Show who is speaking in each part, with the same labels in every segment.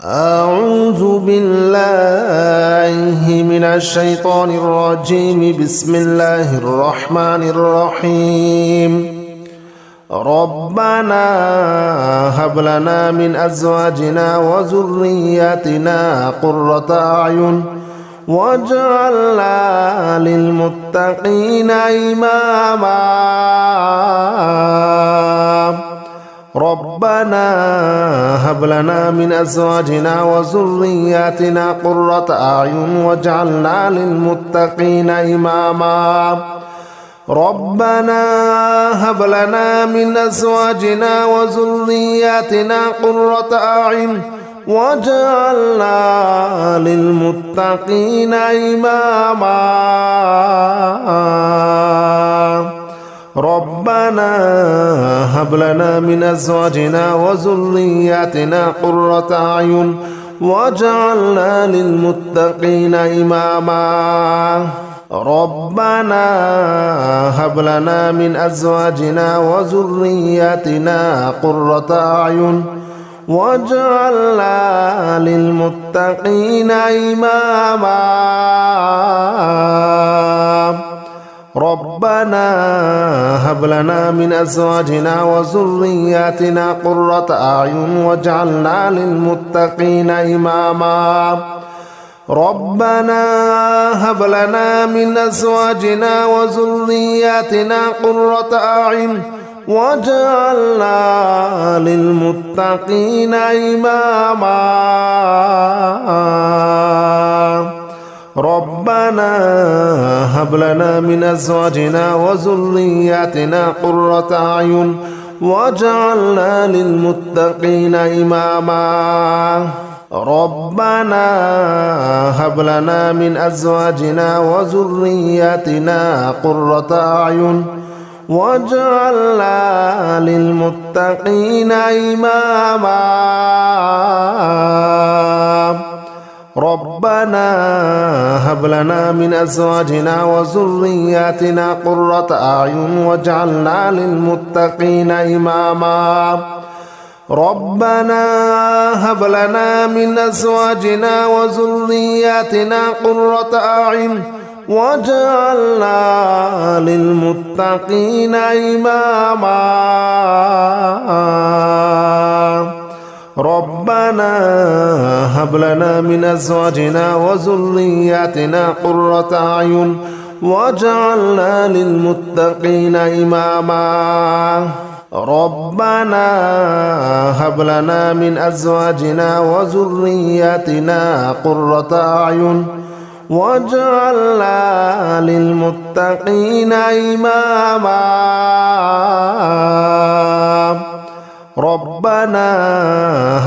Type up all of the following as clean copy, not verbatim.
Speaker 1: أعوذ بالله من الشيطان الرجيم. بسم الله الرحمن الرحيم. ربنا هب لنا من أزواجنا وذرياتنا قرة أعين واجعلنا للمتقين إماما. ربنا هب لنا من أزواجنا وذرياتنا قرة أعين واجعلنا للمتقين إماما. ربنا هب لنا من أزواجنا وذرياتنا قرة أعين واجعلنا للمتقين إماما. ربنا هب لنا من أزواجنا وذرياتنا قرة أعين واجعلنا للمتقين إماما. ربنا هب لنا من أزواجنا وذرياتنا قرة أعين واجعلنا للمتقين إماما. ربنا هب لنا من أزواجنا وذرياتنا قرة أعين واجعلنا للمتقين إماما. ربنا هب لنا من أزواجنا وذرياتنا قرة أعين واجعلنا للمتقين إماما. ربنا هب لنا من أزواجنا وذرياتنا قرة أعين واجعلنا للمتقين إماما. ربنا هب لنا من أزواجنا وذرياتنا قرة أعين واجعلنا للمتقين إماما. ربنا هب لنا من أزواجنا وذرياتنا قرة أعين واجعلنا للمتقين إماما. ربنا هب لنا من أزواجنا وذرياتنا قرة أعين واجعلنا للمتقين إماما. ربنا هب لنا من أزواجنا وذرياتنا قرة أعين واجعلنا للمتقين إماما. ربنا هب لنا من أزواجنا وذرياتنا قرة أعين واجعلنا للمتقين إماما. ربنا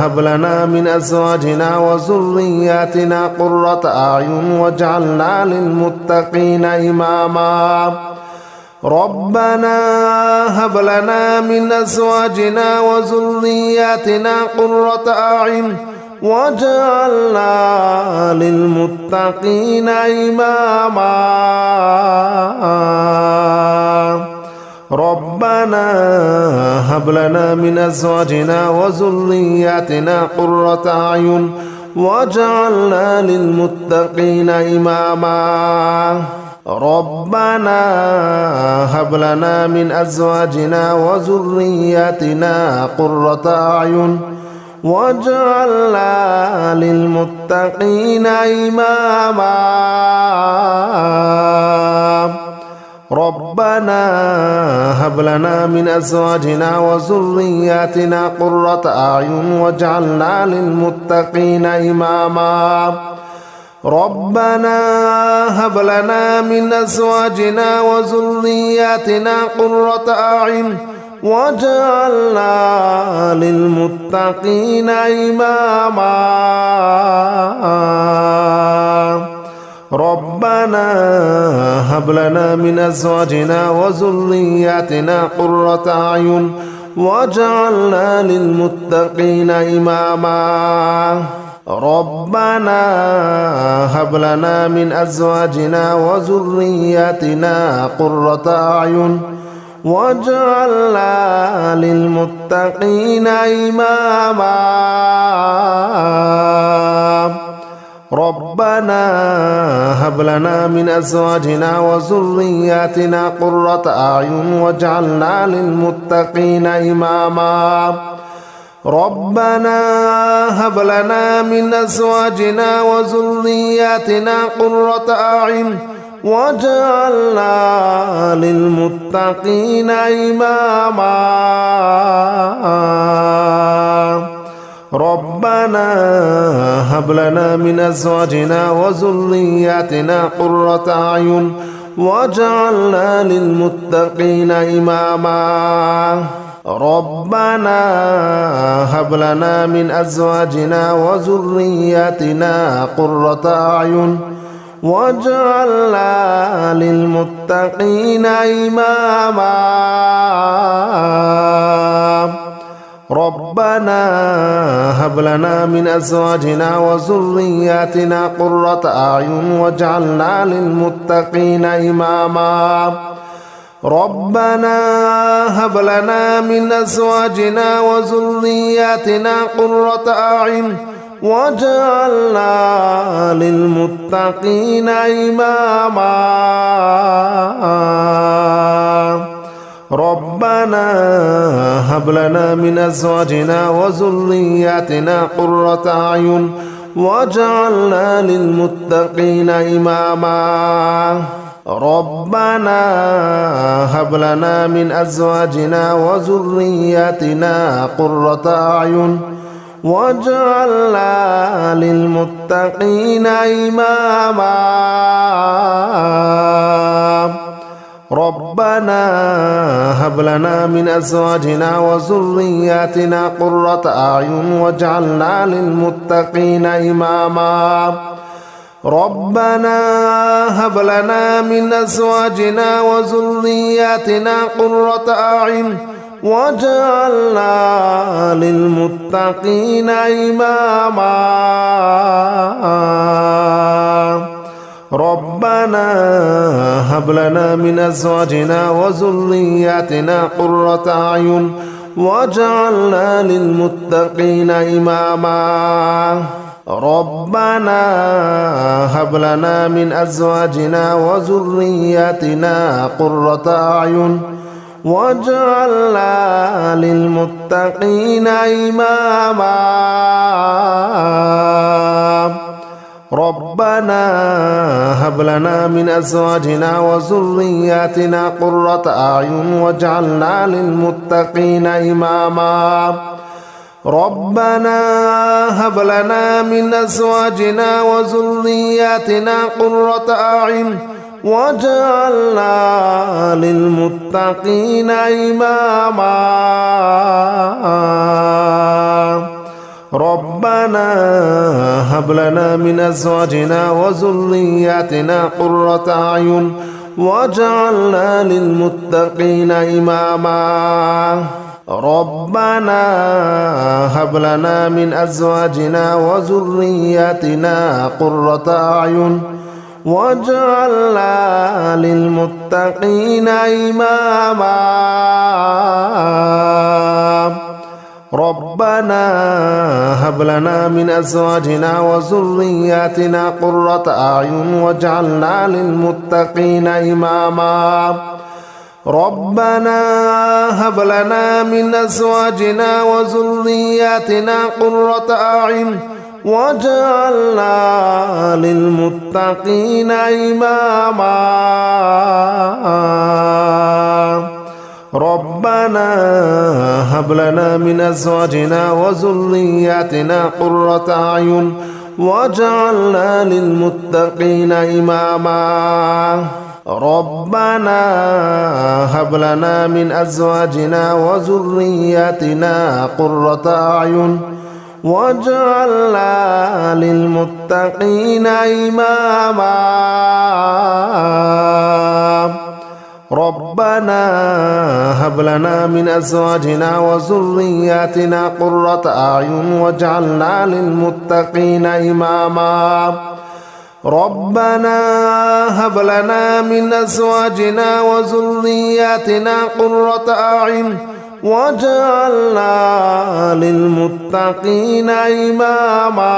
Speaker 1: هب لنا من أزواجنا وذرياتنا قرة أعين واجعلنا للمتقين إماما. ربنا هب لنا من أزواجنا وذرياتنا قرة أعين واجعلنا للمتقين إماما. ربنا هب لنا من أزواجنا وذرياتنا قرة أعين واجعلنا للمتقين إماما. ربنا هب لنا من أزواجنا وذرياتنا قرة أعين واجعلنا للمتقين إماما. ربنا هب لنا من أزواجنا وذرياتنا قرة أعين واجعلنا للمتقين إماما. ربنا هب لنا من أزواجنا وذرياتنا قرة أعين واجعلنا للمتقين إماما. ربنا هب لنا من أزواجنا وذرياتنا قرة أعين واجعلنا للمتقين إماما. ربنا هب لنا من أزواجنا وذرياتنا قرة أعين واجعلنا للمتقين إماما. ربنا هب لنا من أزواجنا وذرياتنا قرة أعين واجعلنا للمتقين إماما ربنا هب لنا من أزواجنا وذرياتنا قرة أعين واجعلنا للمتقين إماما ربنا هب لنا من أزواجنا وذرياتنا قرة أعين واجعلنا للمتقين إماما ربنا هب لنا من أزواجنا وذرياتنا قرة أعين واجعلنا للمتقين إماما ربنا هب لنا من أزواجنا وذرياتنا قرة أعين واجعلنا للمتقين إماما ربنا هب لنا من أزواجنا وذرياتنا قرة أعين واجعلنا للمتقين إماما ربنا هب لنا من أزواجنا وذرياتنا قرة أعين واجعلنا للمتقين إماما ربنا هب لنا من أزواجنا وذرياتنا قرة أعين واجعلنا للمتقين إماما ربنا هب لنا من أزواجنا وذرياتنا قرة أعين واجعلنا للمتقين إماما ربنا هب لنا من أزواجنا وذرياتنا قرة أعين واجعلنا للمتقين إماما ربنا هب لنا من أزواجنا وذرياتنا قرة أعين واجعلنا للمتقين إماما ربنا هب لنا من أزواجنا وذرياتنا قرة أعين واجعلنا للمتقين إماما ربنا هب لنا من أزواجنا وذرياتنا قرة أعين واجعلنا للمتقين إماما ربنا هب لنا من أزواجنا وذرياتنا قرة أعين واجعلنا للمتقين إماما ربنا هب لنا من أزواجنا وذرياتنا قرة أعين واجعلنا للمتقين إماما ربنا هب لنا من أزواجنا وذرياتنا قرة أعين واجعلنا للمتقين إماما ربنا هب لنا من أزواجنا وذرياتنا قرة أعين واجعلنا للمتقين إماما ربنا هب لنا من أزواجنا وذرياتنا قرة أعين واجعلنا للمتقين إماما ربنا هب لنا من أزواجنا وذرياتنا قرة أعين واجعلنا للمتقين إماما ربنا هب لنا من أزواجنا وذرياتنا قرة أعين واجعلنا للمتقين إماما ربنا هب لنا من أزواجنا وذرياتنا قرة أعين واجعلنا للمتقين إماما ربنا هب لنا من أزواجنا وذرياتنا قرة أعين واجعلنا للمتقين إماما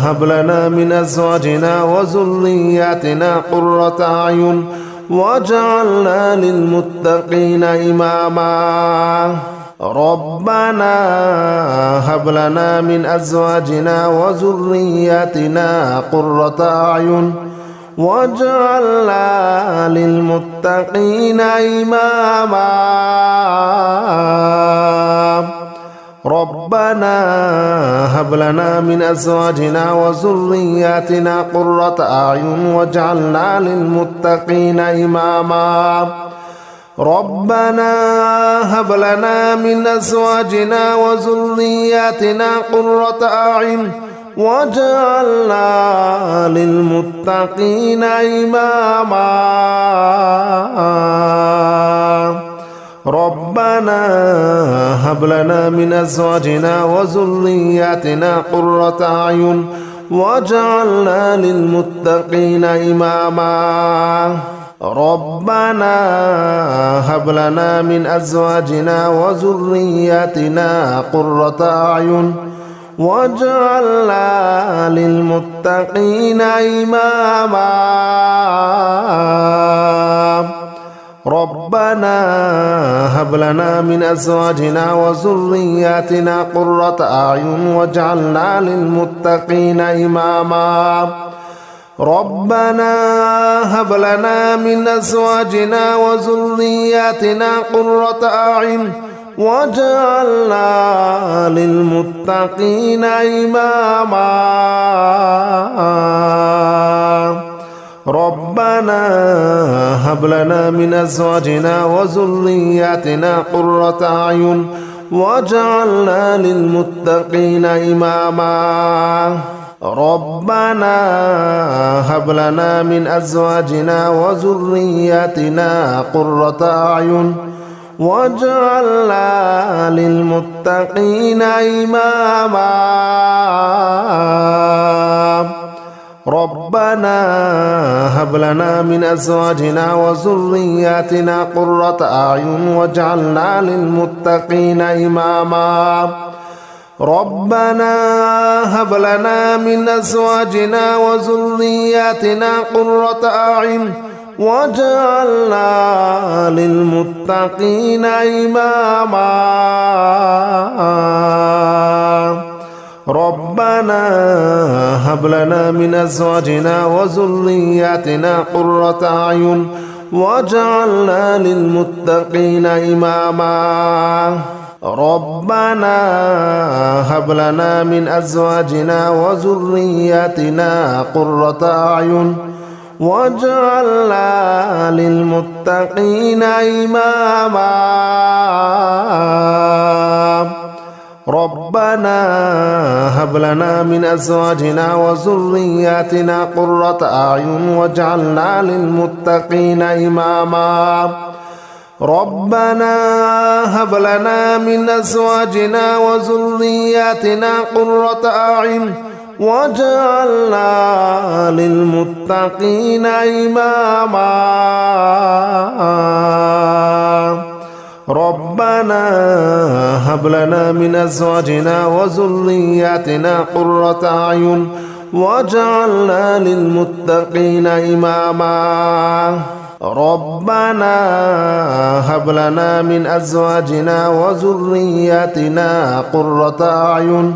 Speaker 1: هب لنا من أزواجنا وذرياتنا قرة أعين واجعلنا للمتقين إماما ربنا هب لنا من أزواجنا وذرياتنا قرة أعين واجعلنا للمتقين إماما ربنا هب لنا من أزواجنا وذرياتنا قرة أعين واجعلنا للمتقين إماما ربنا هب لنا من أزواجنا وذرياتنا قرة أعين واجعلنا للمتقين إماما ربنا هب لنا من أزواجنا وذرياتنا قرة أعين واجعلنا للمتقين إماما ربنا هب لنا من أزواجنا وذرياتنا قرة أعين واجعلنا للمتقين إماما ربنا هب لنا من أزواجنا وذرياتنا قرة أعين واجعلنا للمتقين إماما ربنا هب لنا من أزواجنا وذرياتنا قرة أعين واجعلنا للمتقين إماما ربنا هب لنا من أزواجنا وذرياتنا قرة أعين واجعلنا للمتقين إماما ربنا هب لنا من أزواجنا وذرياتنا قرة أعين واجعلنا للمتقين إماما ربنا هب لنا من أزواجنا وذرياتنا قرة أعين واجعلنا للمتقين إماما ربنا هب لنا من أزواجنا وذرياتنا قرة أعين واجعلنا للمتقين إماما ربنا هب لنا من أزواجنا وذرياتنا قرة أعين واجعلنا للمتقين إماما ربنا هب لنا من أزواجنا وذرياتنا قرة أعين واجعلنا للمتقين إماما ربنا هب لنا من أزواجنا وذرياتنا قرة أعين واجعلنا للمتقين إماما ربنا هب لنا من أزواجنا وذرياتنا قرة أعين واجعلنا للمتقين إماما ربنا هب لنا من أزواجنا وذرياتنا قرة أعين واجعلنا للمتقين إماما ربنا هب لنا من أزواجنا وذرياتنا قرة أعين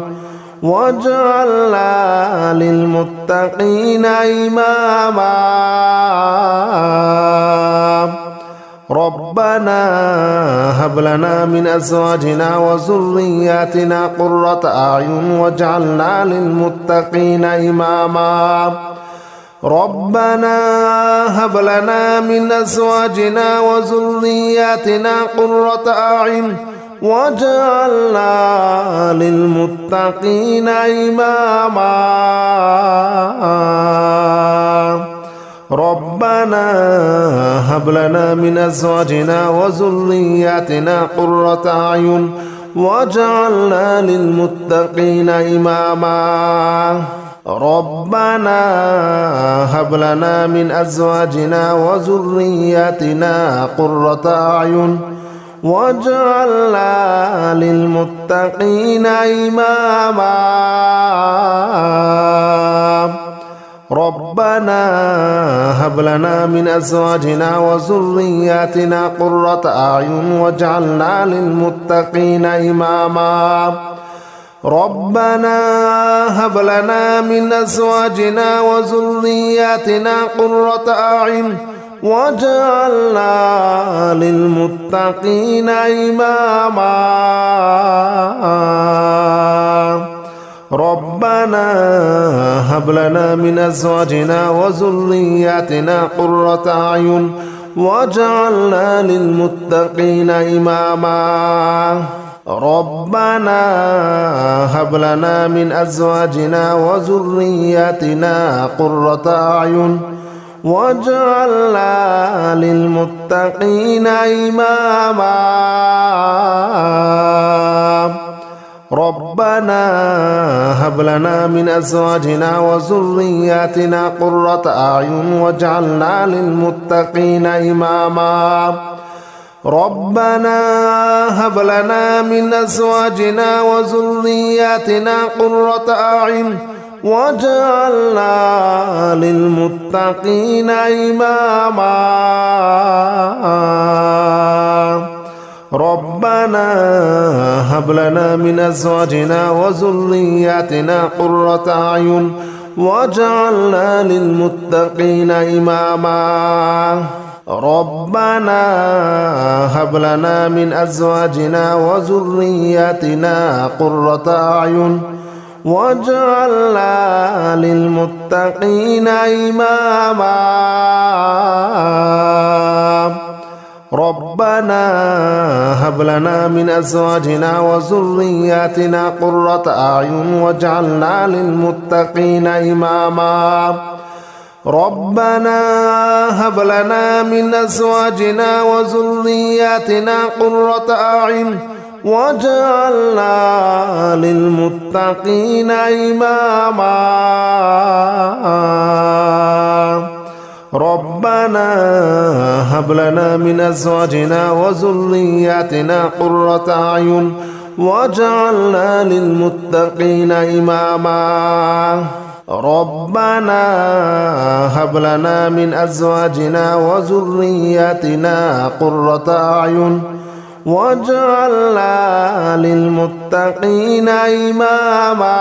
Speaker 1: واجعلنا للمتقين إماما ربنا هب لنا من أزواجنا وذرياتنا قرة أعين واجعلنا للمتقين إماما ربنا هب لنا من أزواجنا وذرياتنا قرة أعين واجعلنا للمتقين إماما ربنا هب لنا من أزواجنا وذرياتنا قرة أعين واجعلنا للمتقين إماما ربنا هب لنا من أزواجنا وذرياتنا قرة أعين واجعلنا للمتقين إماما ربنا هب لنا من أزواجنا وذرياتنا قرة أعين واجعلنا للمتقين إماما ربنا هب لنا من أزواجنا وذرياتنا قرة أعين واجعلنا للمتقين إماما ربنا هب لنا من أزواجنا وذرياتنا قرة أعين واجعلنا للمتقين إماما ربنا هب لنا من أزواجنا وذرياتنا قرة أعين واجعلنا للمتقين إماما ربنا هب لنا من أزواجنا وذرياتنا قرة أعين واجعلنا للمتقين إماما ربنا هب لنا من أزواجنا وذرياتنا قرة أعين واجعلنا للمتقين إماما ربنا هب لنا من أزواجنا وذرياتنا قرة أعين واجعلنا للمتقين إماما ربنا هب لنا من أزواجنا وذرياتنا قرة أعين واجعلنا للمتقين إماما ربنا هب لنا من أزواجنا وذرياتنا قرة أعين واجعلنا للمتقين إماما ربنا هب لنا من أزواجنا وذرياتنا قرة أعين واجعلنا للمتقين إماما ربنا هب لنا من أزواجنا وذرياتنا قرة أعين واجعلنا للمتقين إماما ربنا هب لنا من أزواجنا وذرياتنا قرة أعين واجعلنا للمتقين إماما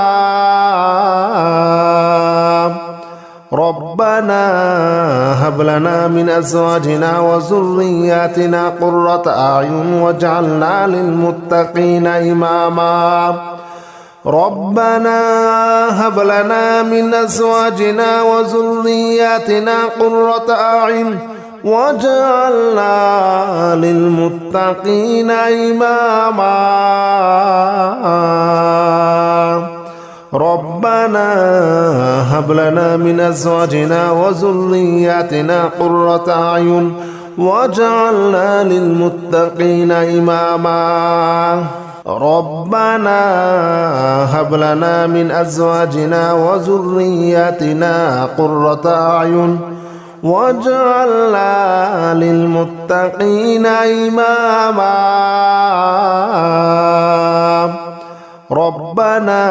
Speaker 1: ربنا هب لنا من أزواجنا وذرياتنا قرة أعين واجعلنا للمتقين إماما ربنا هب لنا من أزواجنا وذرياتنا قرة أعين واجعلنا للمتقين إماما ربنا هب لنا من أزواجنا وذرياتنا قرة أعين واجعلنا للمتقين إماما ربنا هب لنا من أزواجنا وذرياتنا قرة أعين واجعلنا للمتقين إماما ربنا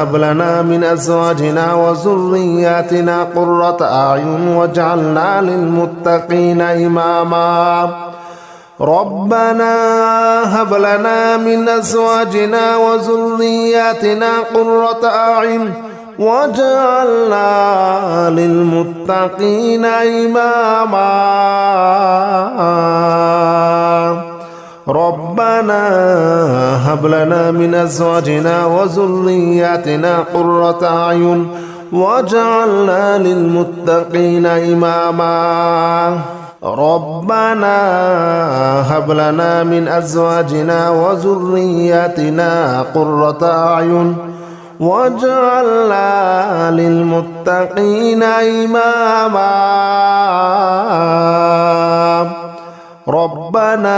Speaker 1: هب لنا من أزواجنا وذرياتنا قرة أعين واجعلنا للمتقين إماما ربنا هب لنا من أزواجنا وذرياتنا قرة أعين واجعلنا للمتقين إماما ربنا هب لنا من أزواجنا وذرياتنا قرة أعين واجعلنا للمتقين إماما ربنا هب لنا من أزواجنا وذرياتنا قرة أعين واجعلنا للمتقين إماما ربنا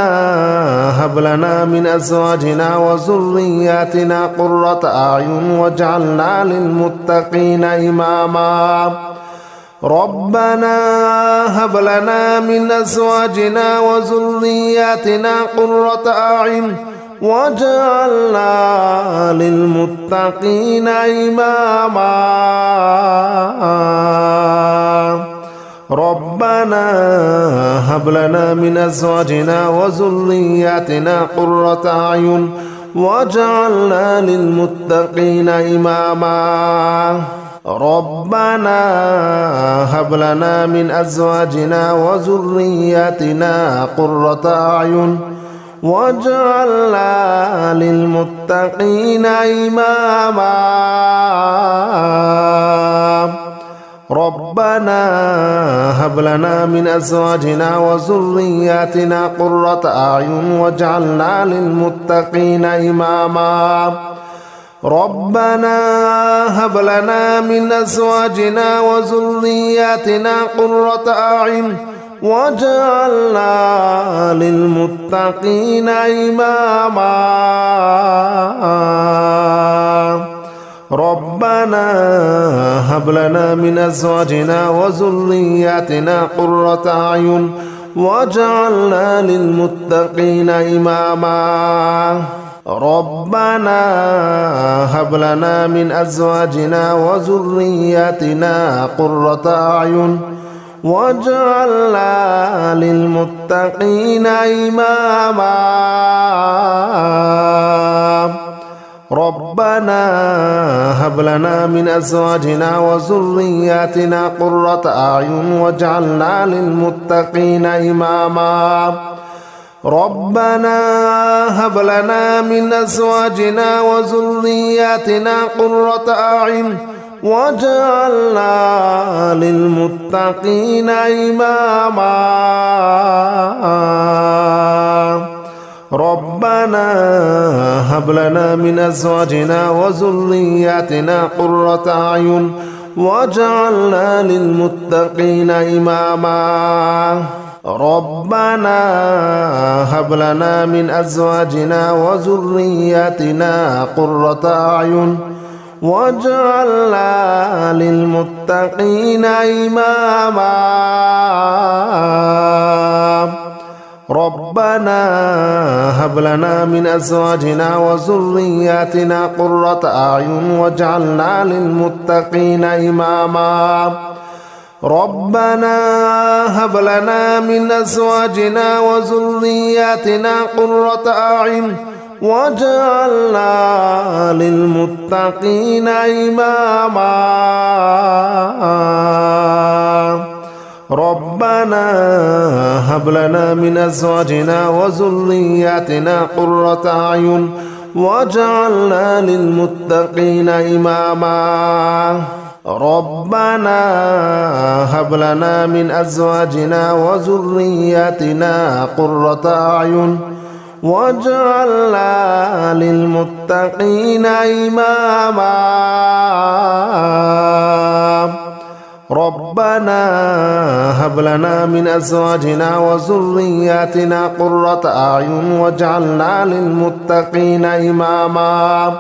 Speaker 1: هب لنا من أزواجنا وذرياتنا قرة أعين واجعلنا للمتقين إماما ربنا هب لنا من أزواجنا وذرياتنا قرة أعين وجعلنا للمتقين إماما ربنا هب لنا من أزواجنا وذرياتنا قرة أعين وجعلنا للمتقين إماما ربنا هب لنا من أزواجنا وذرياتنا قرة أعين وجعلنا للمتقين إماما ربنا هب لنا من أزواجنا وذرياتنا قرة أعين واجعلنا للمتقين إماما ربنا هب لنا من أزواجنا وذرياتنا قرة أعين واجعلنا للمتقين إماما ربنا هب لنا من أزواجنا وذرياتنا قرة أعين واجعلنا للمتقين إماما ربنا هب لنا من أزواجنا وذرياتنا قرة أعين واجعلنا للمتقين إماما ربنا هب لنا من أزواجنا وذرياتنا قرة أعين واجعلنا للمتقين إماما ربنا هب لنا من أزواجنا وذرياتنا قرة أعين واجعلنا للمتقين إماما ربنا هب لنا من أزواجنا وذرياتنا قرة أعين واجعلنا للمتقين إماما ربنا هب لنا من أزواجنا وذرياتنا قرة أعين واجعلنا للمتقين إماما ربنا هب لنا من أزواجنا وذرياتنا قرة أعين واجعلنا للمتقين إماما ربنا هب لنا من أزواجنا وذرياتنا قرة أعين واجعلنا للمتقين إماما ربنا هب لنا من أزواجنا وذرياتنا قرة أعين واجعلنا للمتقين إماما ربنا هب لنا من أزواجنا وذرياتنا قرة أعين واجعلنا للمتقين إماما ربنا هب لنا من أزواجنا وذرياتنا قرة أعين واجعلنا للمتقين إماما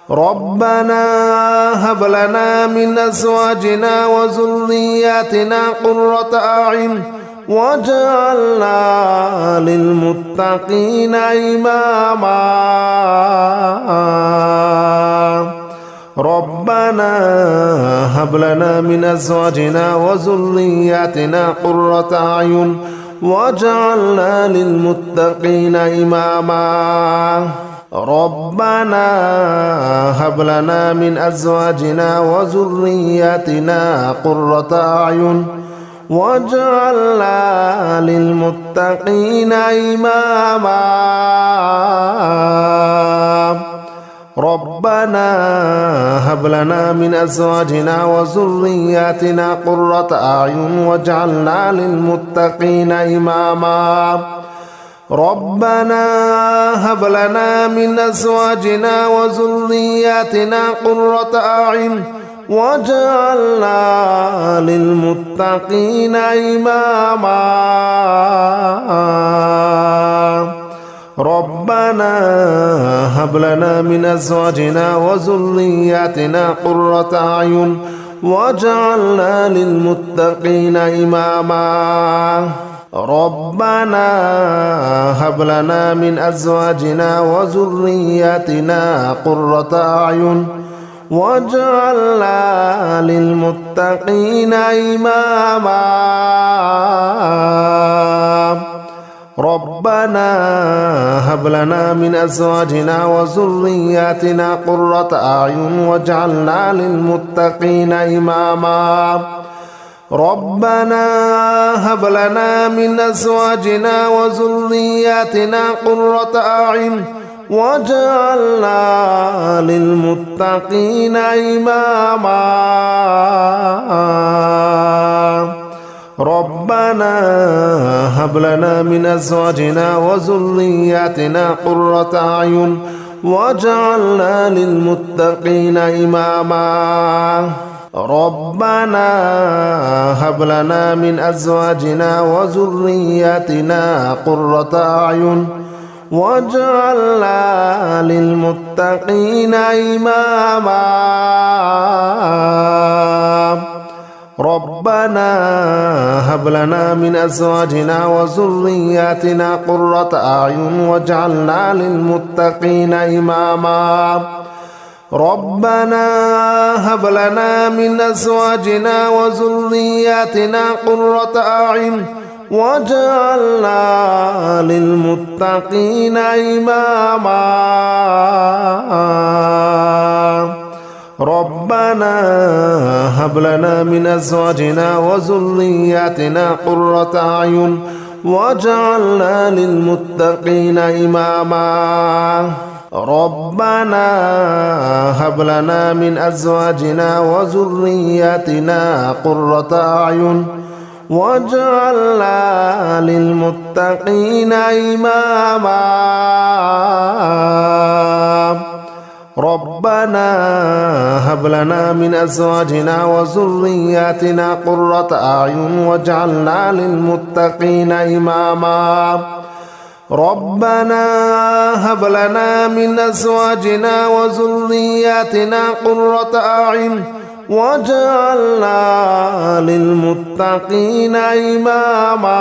Speaker 1: ربنا هب لنا من أزواجنا وذرياتنا قرة أعين واجعلنا للمتقين إماما ربنا هب لنا من أزواجنا وذرياتنا قرة أعين واجعلنا للمتقين إماما ربنا هب لنا من أزواجنا وذرياتنا قرة أعين واجعلنا للمتقين إماما ربنا هب لنا من أزواجنا وذرياتنا قرة أعين واجعلنا للمتقين إماما ربنا هب لنا من أزواجنا وذرياتنا قرة أعين واجعلنا للمتقين إماما ربنا هب لنا من أزواجنا وذرياتنا قرة أعين واجعلنا للمتقين إماما ربنا هب لنا من أزواجنا وذرياتنا قرة أعين واجعلنا للمتقين إماما ربنا هب لنا من أزواجنا وذرياتنا قرة أعين واجعلنا للمتقين إماما ربنا هب لنا من أزواجنا وذرياتنا قرة أعين واجعلنا للمتقين إماما ربنا هب لنا من أزواجنا وذرياتنا قرة أعين واجعلنا للمتقين إماما ربنا هب لنا من أزواجنا وذرياتنا قرة أعين واجعلنا للمتقين إماما ربنا هب لنا من أزواجنا وذرياتنا قرة أعين واجعلنا للمتقين إماما ربنا هب لنا من أزواجنا وذرياتنا قرة أعين واجعلنا للمتقين إماما ربنا هب لنا من أزواجنا وذرياتنا قرة أعين واجعلنا للمتقين إماما ربنا هب لنا من أزواجنا وذرياتنا قرة أعين واجعلنا للمتقين إماما ربنا هب لنا من أزواجنا وذرياتنا قرة أعين واجعلنا للمتقين إماما ربنا هب لنا من أزواجنا وذرياتنا قرة أعين واجعلنا للمتقين إماما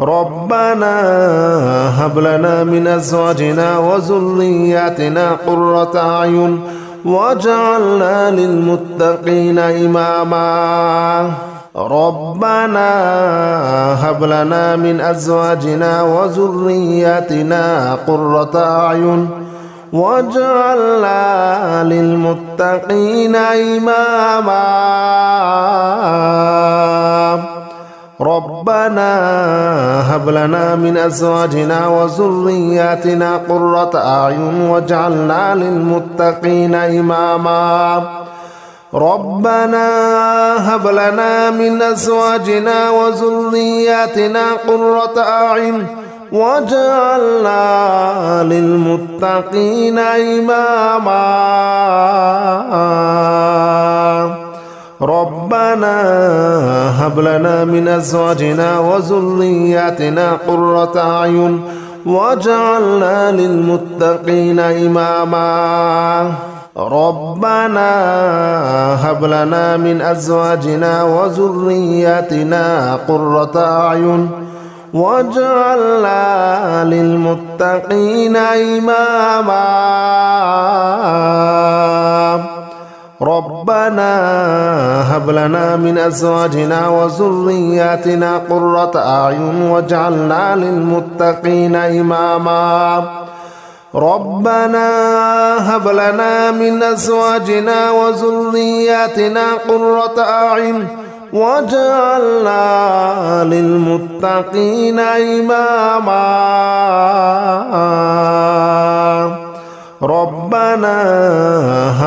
Speaker 1: ربنا هب لنا من أزواجنا وذرياتنا قرة أعين واجعلنا للمتقين إماما ربنا هب لنا من أزواجنا وذرياتنا قرة أعين واجعلنا للمتقين إماما ربنا هب لنا من أزواجنا وذرياتنا قرة أعين واجعلنا للمتقين إماما ربنا هب لنا من أزواجنا وذرياتنا قرة أعين واجعلنا للمتقين إماما ربنا هب لنا من أزواجنا وذرياتنا قرة أعين واجعلنا للمتقين إماما ربنا هب لنا من أزواجنا وذرياتنا قرة أعين واجعلنا للمتقين إماما ربنا هب لنا من أزواجنا وذرياتنا قرة أعين واجعلنا للمتقين إماما ربنا هب لنا من أزواجنا وذرياتنا قرة أعين واجعلنا للمتقين إماما ربنا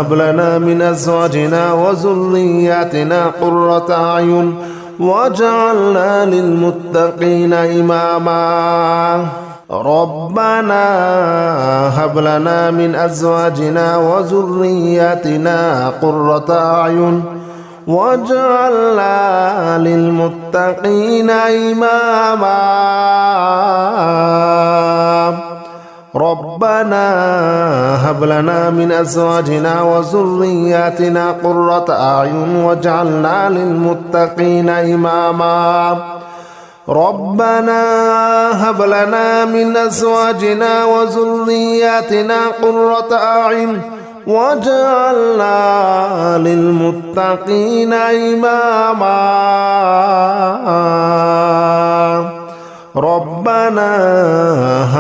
Speaker 1: هب لنا من أزواجنا وذرياتنا قرة أعين واجعلنا للمتقين إماما ربنا هب لنا من أزواجنا وذرياتنا قرة أعين واجعلنا للمتقين إماما ربنا هب لنا من أزواجنا وذرياتنا قرة أعين واجعلنا للمتقين إماما ربنا هب لنا من أزواجنا وذرياتنا قرة أعين واجعلنا للمتقين إماما ربنا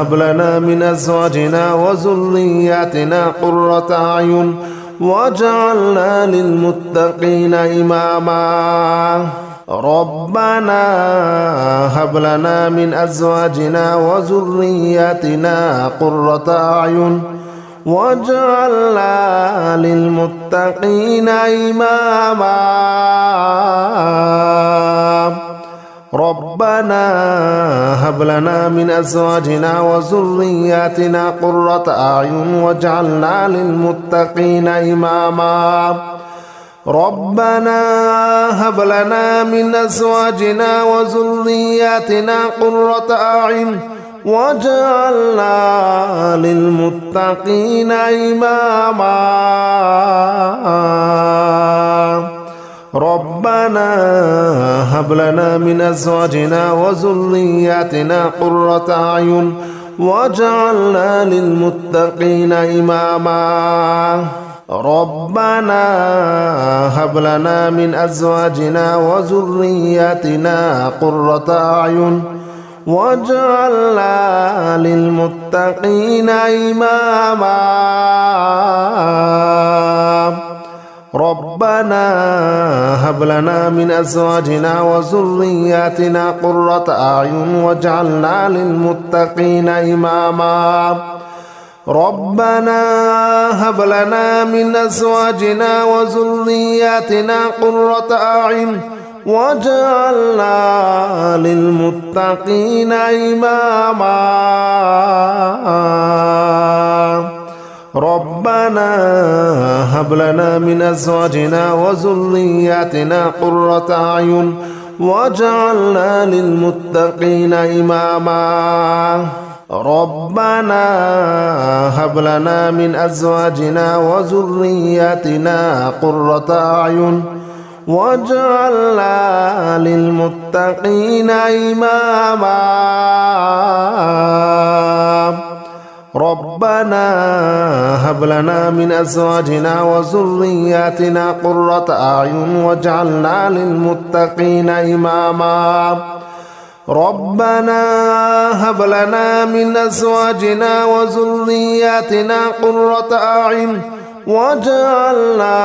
Speaker 1: هب لنا من أزواجنا وذرياتنا قرة أعين واجعلنا للمتقين إماما ربنا هب لنا من أزواجنا وذرياتنا قرة أعين واجعلنا للمتقين إماما ربنا هب لنا من أزواجنا وذرياتنا قرة أعين واجعلنا للمتقين إماما ربنا هب لنا من أزواجنا وذرياتنا قرة أعين واجعلنا للمتقين إماما ربنا هب لنا من أزواجنا وذرياتنا قرة أعين واجعلنا للمتقين إماما ربنا هب لنا من أزواجنا وذرياتنا قرة أعين واجعلنا للمتقين إماما ربنا هب لنا من أزواجنا وذرياتنا قرة أعين واجعلنا للمتقين إماما ربنا هب لنا من أزواجنا وذرياتنا قرة أعين واجعلنا للمتقين إماما ربنا هب لنا من أزواجنا وذرياتنا قرة أعين واجعلنا للمتقين إماما ربنا هب لنا من أزواجنا وذرياتنا قرة أعين واجعلنا للمتقين إماما ربنا هب لنا من أزواجنا وذرياتنا قرة أعين واجعلنا للمتقين إماما ربنا هب لنا من أزواجنا وذرياتنا قرة أعين واجعلنا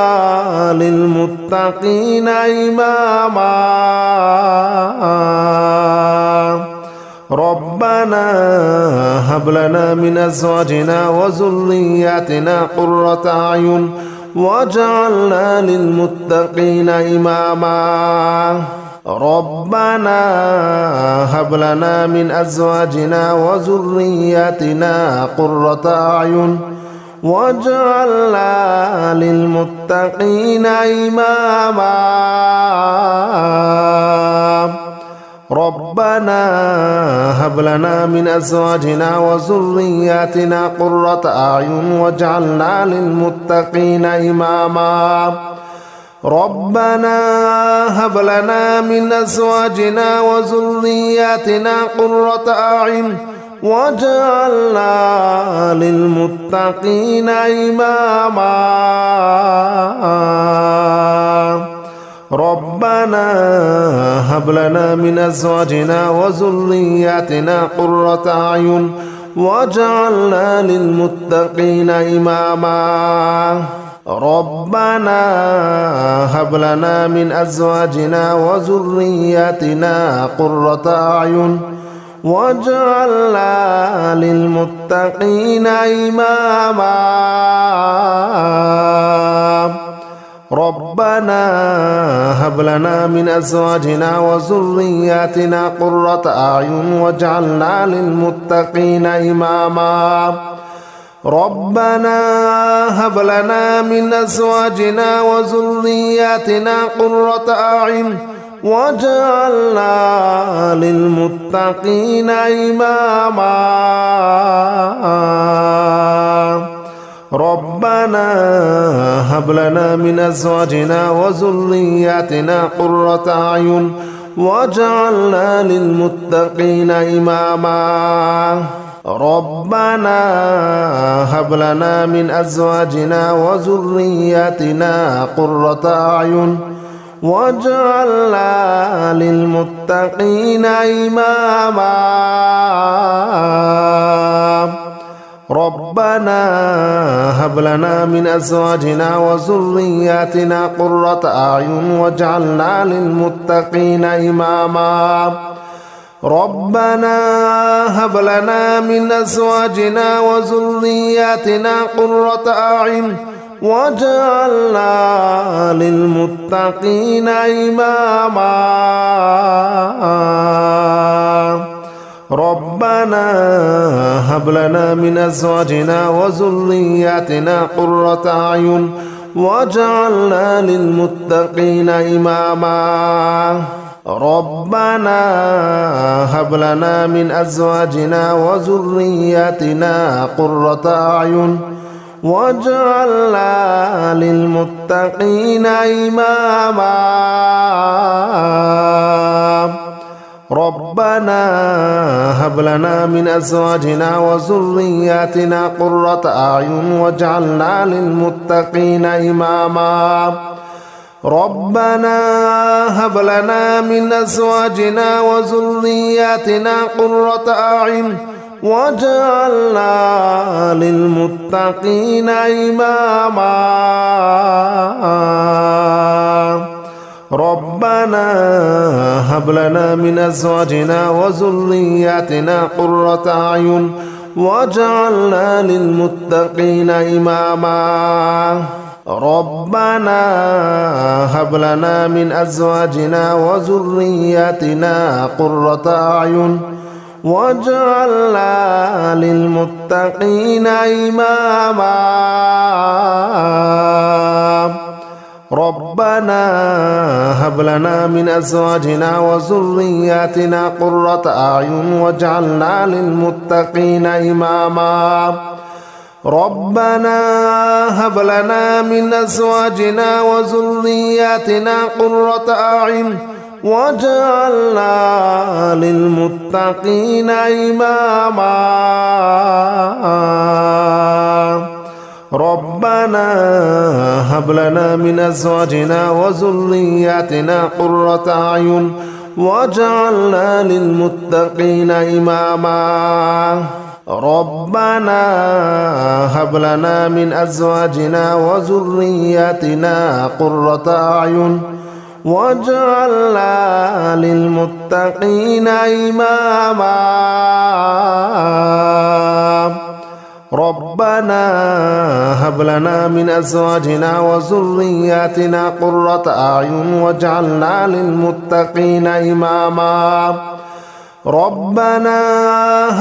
Speaker 1: للمتقين إماما ربنا هب لنا من أزواجنا وذرياتنا قرة أعين واجعلنا للمتقين إماما ربنا هب لنا من أزواجنا وذرياتنا قرة أعين واجعلنا للمتقين إماما ربنا هب لنا من أزواجنا وذرياتنا قرة أعين واجعلنا للمتقين إماما ربنا هب لنا من أزواجنا وذرياتنا قرة أعين واجعلنا للمتقين إماما ربنا هب لنا من أزواجنا وذرياتنا قرة أعين واجعلنا للمتقين إماما ربنا هب لنا من أزواجنا وذرياتنا قرة أعين واجعلنا للمتقين إماما ربنا هب لنا من أزواجنا وذرياتنا قرة أعين واجعلنا للمتقين إماما ربنا هب لنا من أزواجنا وذرياتنا قرة أعين واجعلنا للمتقين إماما ربنا هب لنا من أزواجنا وذرياتنا قرة أعين واجعلنا للمتقين إماما ربنا هب لنا من أزواجنا وذرياتنا قرة أعين واجعلنا للمتقين إماما ربنا هب لنا من أزواجنا وذرياتنا قرة أعين واجعلنا للمتقين إماما ربنا هب لنا من أزواجنا وذرياتنا قرة أعين واجعلنا للمتقين إماما ربنا هب لنا من أزواجنا وذرياتنا قرة أعين واجعلنا للمتقين إماما ربنا هب لنا من أزواجنا وذرياتنا قرة أعين واجعلنا للمتقين إماما ربنا هب لنا من أزواجنا وذرياتنا قرة أعين واجعلنا للمتقين إماما ربنا هب لنا من أزواجنا وذرياتنا قرة أعين واجعلنا للمتقين إماما ربنا هب لنا من أزواجنا وذرياتنا قرة أعين واجعلنا للمتقين إماما ربنا هب لنا من أزواجنا وذرياتنا قرة أعين واجعلنا للمتقين إماما ربنا هب لنا من أزواجنا وذرياتنا قرة أعين واجعلنا للمتقين إماما ربنا هب لنا من أزواجنا وذرياتنا قرة أعين واجعلنا للمتقين إماما ربنا هب لنا من أزواجنا وذرياتنا قرة أعين واجعلنا للمتقين إماما ربنا هب لنا من أزواجنا وذرياتنا قرة أعين واجعلنا للمتقين إماما ربنا هب لنا من أزواجنا وذرياتنا قرة أعين واجعلنا للمتقين إماما ربنا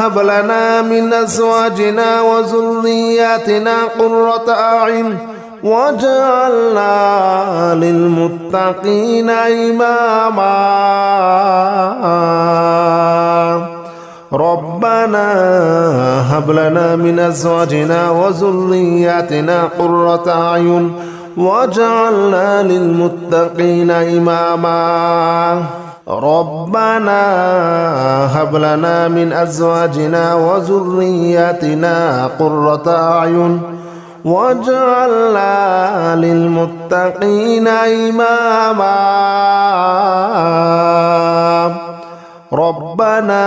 Speaker 1: هب لنا من أزواجنا وذرياتنا قرة أعين واجعلنا للمتقين إماما ربنا هب لنا من أزواجنا وذرياتنا قرة أعين واجعلنا للمتقين إماما ربنا هب لنا من أزواجنا وذرياتنا قرة أعين واجعلنا للمتقين إماما ربنا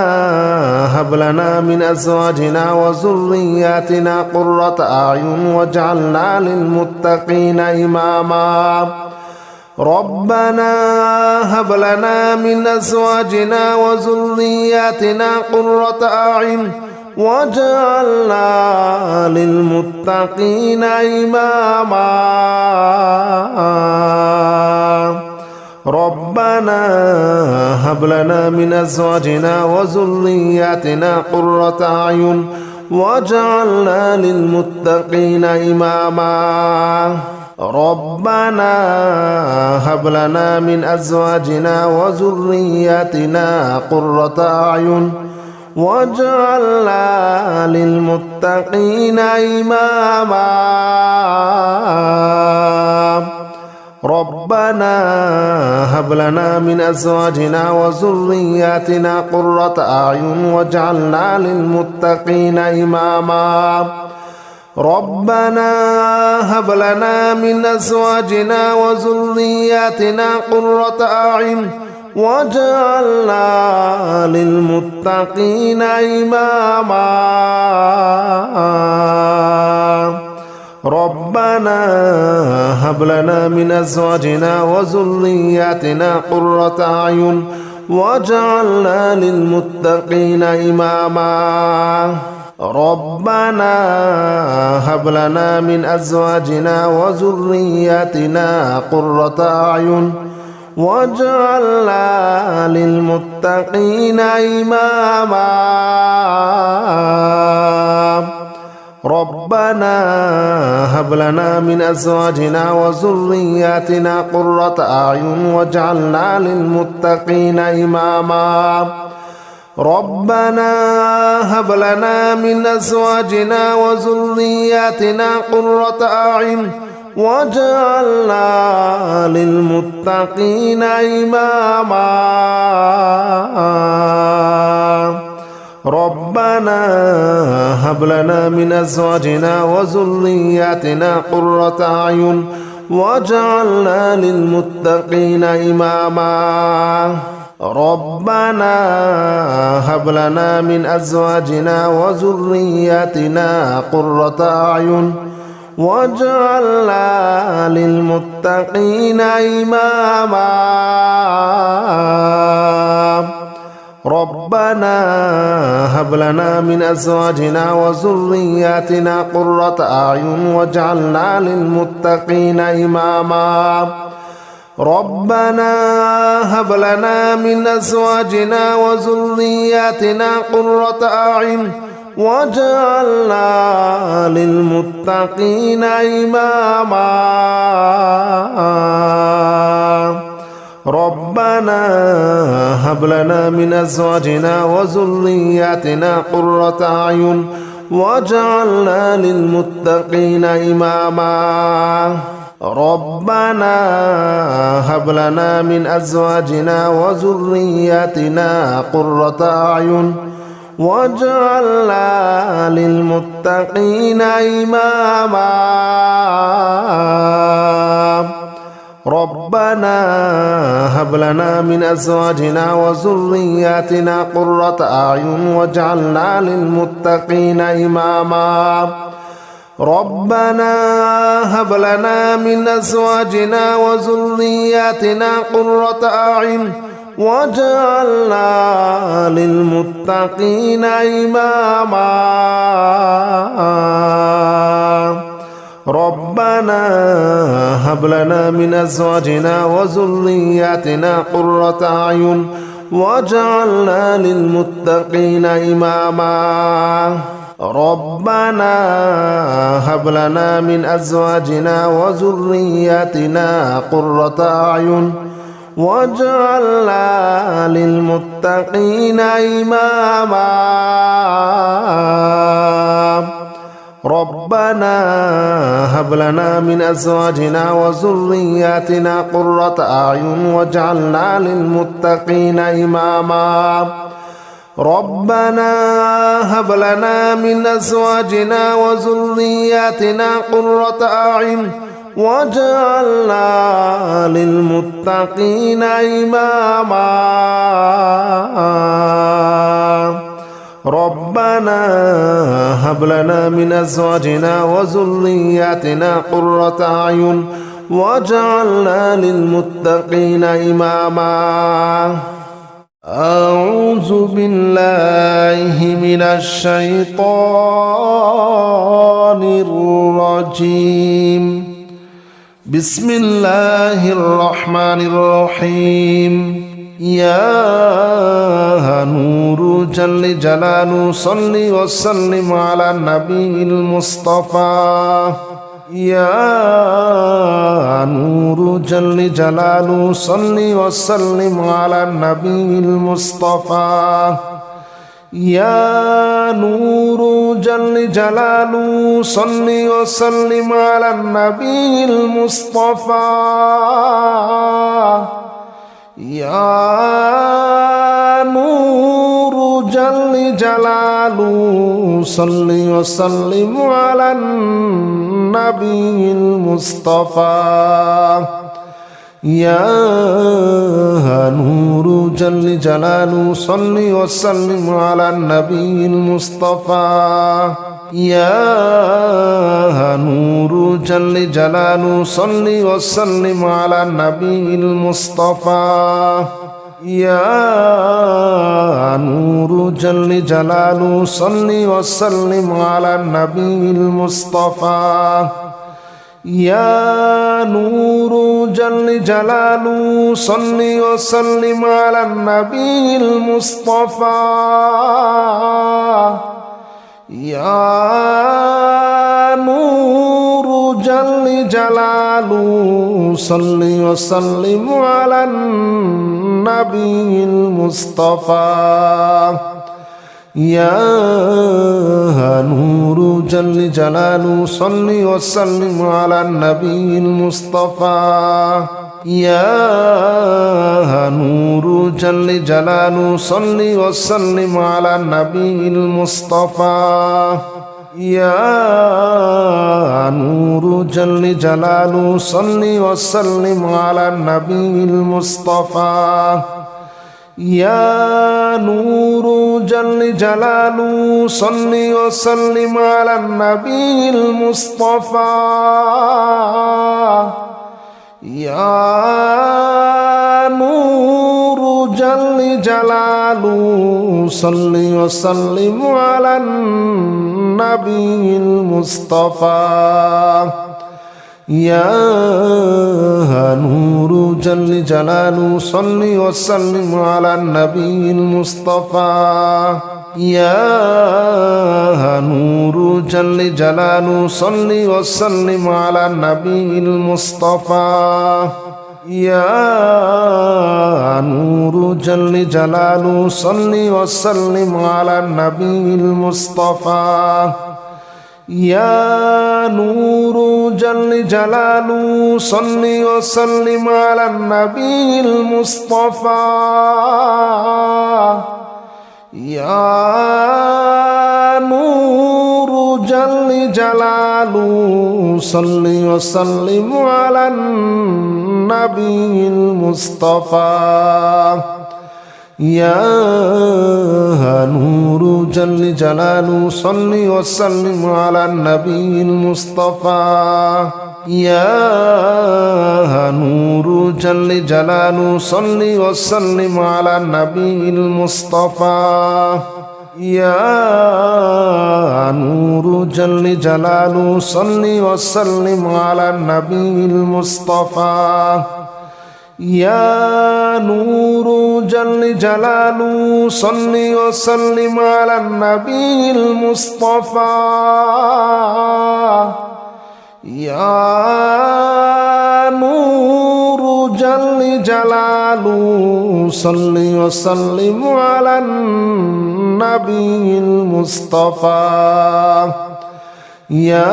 Speaker 1: هب لنا من أزواجنا وذرياتنا قرة أعين واجعلنا للمتقين إماما ربنا هب لنا من أزواجنا وذرياتنا قرة أعين واجعلنا للمتقين إماما ربنا هب لنا من أزواجنا وذرياتنا قرة أعين واجعلنا للمتقين إماما ربنا هب لنا من أزواجنا وذرياتنا قرة أعين واجعلنا للمتقين إماما ربنا هب لنا من أزواجنا وذرياتنا قرة أعين واجعلنا للمتقين إماما ربنا هب لنا من أزواجنا وذرياتنا قرة أعين واجعلنا للمتقين إماما ربنا هب لنا من أزواجنا وذرياتنا قرة أعين واجعلنا للمتقين إماما ربنا هب لنا من أزواجنا وذرياتنا قرة أعين واجعلنا للمتقين إماما ربنا هب لنا من أزواجنا وذرياتنا قرة أعين واجعلنا للمتقين إماما ربنا هب لنا من أزواجنا وذرياتنا قرة أعين واجعلنا للمتقين إماما ربنا هب لنا من أزواجنا وذرياتنا قرة أعين واجعلنا للمتقين إماما ربنا هب لنا من أزواجنا وذرياتنا قرة أعين واجعلنا للمتقين إماما ربنا هب لنا من أزواجنا وذرياتنا قرة أعين واجعلنا للمتقين إماما ربنا هب لنا من أزواجنا وذرياتنا قرة أعين واجعلنا للمتقين إماما ربنا هب لنا من أزواجنا وذرياتنا قرة أعين واجعلنا للمتقين إماما ربنا هب لنا من أزواجنا وذرياتنا قرة أعين واجعلنا للمتقين إماما ربنا هب لنا من أزواجنا وذرياتنا قرة أعين واجعلنا للمتقين إماما ربنا هب لنا من أزواجنا وذرياتنا قرة أعين واجعلنا للمتقين إماما ربنا هب لنا من أزواجنا وذرياتنا قرة أعين واجعلنا للمتقين إماما ربنا هب لنا من أزواجنا وذرياتنا قرة أعين واجعلنا للمتقين إماما ربنا هب لنا من أزواجنا وذرياتنا قرة أعين واجعلنا للمتقين إماما ربنا هب لنا من أزواجنا وذرياتنا قرة أعين واجعلنا للمتقين إماما ربنا هب لنا من أزواجنا وذرياتنا قرة أعين واجعلنا للمتقين إماما أعوذ بالله من الشيطان الرجيم بسم الله الرحمن الرحيم يا نور جل جلاله صل وسلم على النبي المصطفى يا نور جل جلاله صل وسلم على النبي المصطفى يا نور جل جلاله صل وسلم على النبي المصطفى يا نور جل جلاله صل وسلم على النبي المصطفى يا نور جل جلاله صل وسلم على النبي المصطفى يا نور جل جلاله صل وسلم على النبي المصطفى يا نور جل جلاله صل وسلم على النبي المصطفى يا نور جل جلاله صل وسلم على النبي المصطفى يا نور جل جلاله صل وسلم على النبي المصطفى يا نور جل جلاله صل وسلم على النبي المصطفى يا نور جل جلاله صل وسلم على النبي المصطفى يا نور جل جلاله صل وسلم على النبي المصطفى يا نور جل جلاله صل وسلم على النبي المصطفى يا نور جل جلاله صل وسلم على النبي المصطفى يا نور جل جلاله صل وسلم على النبي المصطفى يا نور جل جلاله صل وسلم على النبي المصطفى يا نور جل جلاله صل وسلم على النبي المصطفى يا نور جل جلاله صل وسلم على النبي المصطفى يا نور جل جلاله صل وسلم على النبي المصطفى يا نور جل جلاله صل وسلم على النبي المصطفى يا نور جل جلاله صل وسلم على النبي المصطفى يا نور جل جلاله صل وسلم على النبي المصطفى يا نور جل جلاله صل وسلم على النبي المصطفى يا نور جل جلاله صل وسلم على النبي المصطفى يا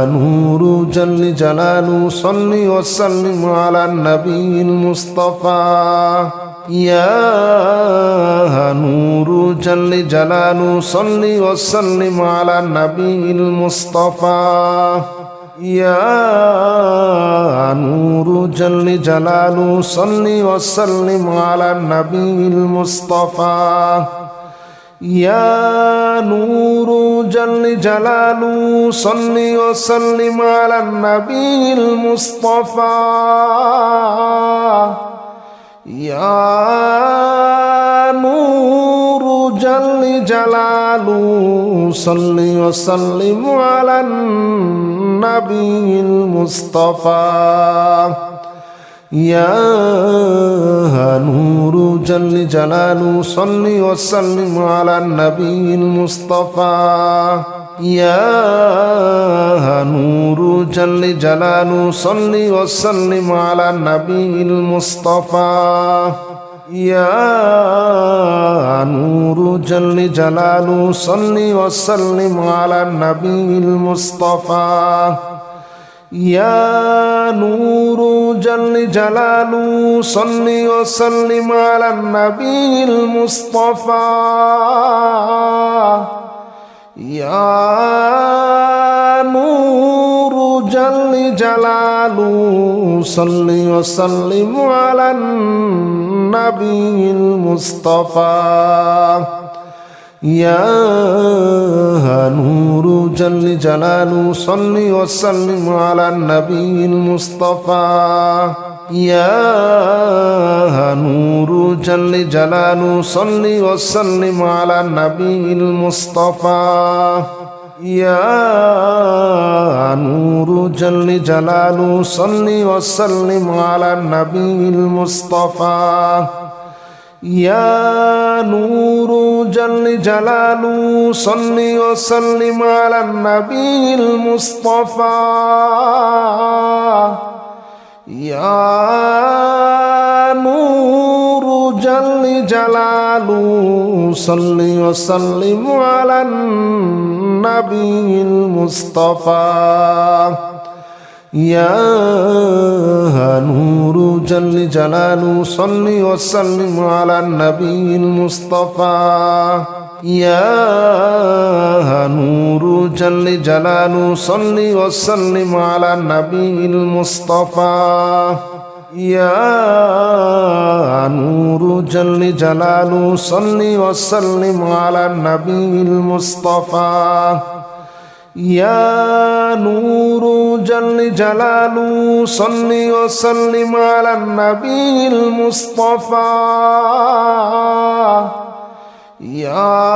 Speaker 1: نور جل جلاله صل وسلم على النبي المصطفى يا نور جل جلاله صل وسلم على النبي المصطفى يا نور جل جلاله صل وسلم على النبي المصطفى يا نور جل جلاله صل وسلم على النبي المصطفى يا نور جل جلاله صل وسلم على النبي المصطفى يا نور جل جلاله صل وسلم على النبي المصطفى يا نور جل جلاله صل وسلم على النبي المصطفى يا نور جل جلاله صل وسلم على النبي المصطفى يا نور جل جلاله صل وسلم على النبي المصطفى يا نور جل جلاله صل وسلم على النبي المصطفى يا نور جل جلاله صل وسلم على النبي المصطفى يا نور جل جلاله صل وسلم على النبي المصطفى يا نور جل جلاله صل وسلم على النبي المصطفى يا نور جل جلاله صل وسلم على النبي المصطفى يا نور جل جلاله صل وسلم على النبي المصطفى يا نور جل جلاله صل وسلم على النبي المصطفى يا نور جل جلاله صل وسلم على النبي المصطفى يا نور جل جلاله صل وسلم على النبي المصطفى يا نور جل جلاله صل وسلم على النبي المصطفى يا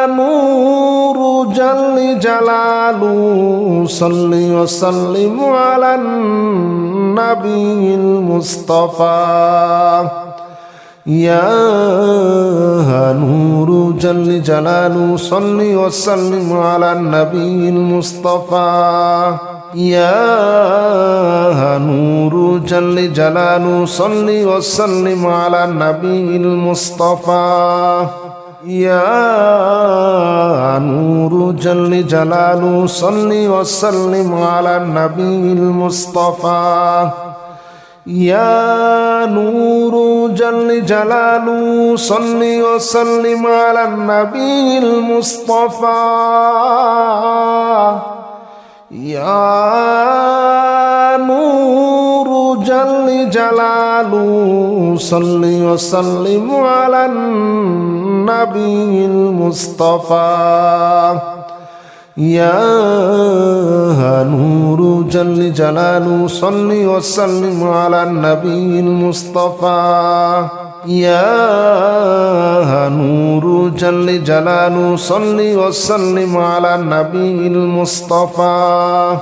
Speaker 1: نور جل جلاله صل وسلم على النبي المصطفى يا نور جل جلاله صل وسلم على النبي المصطفى يا نور جل جلاله صل وسلم على النبي المصطفى يا نور جل جلاله صل وسلم على النبي المصطفى يا نور جل جلاله صل وسلم على النبي المصطفى يا نور جل جلاله صل وسلم على النبي المصطفى يا نور جل جلاله صل وسلم على النبي المصطفى يا نور جل جلاله صل وسلم على النبي المصطفى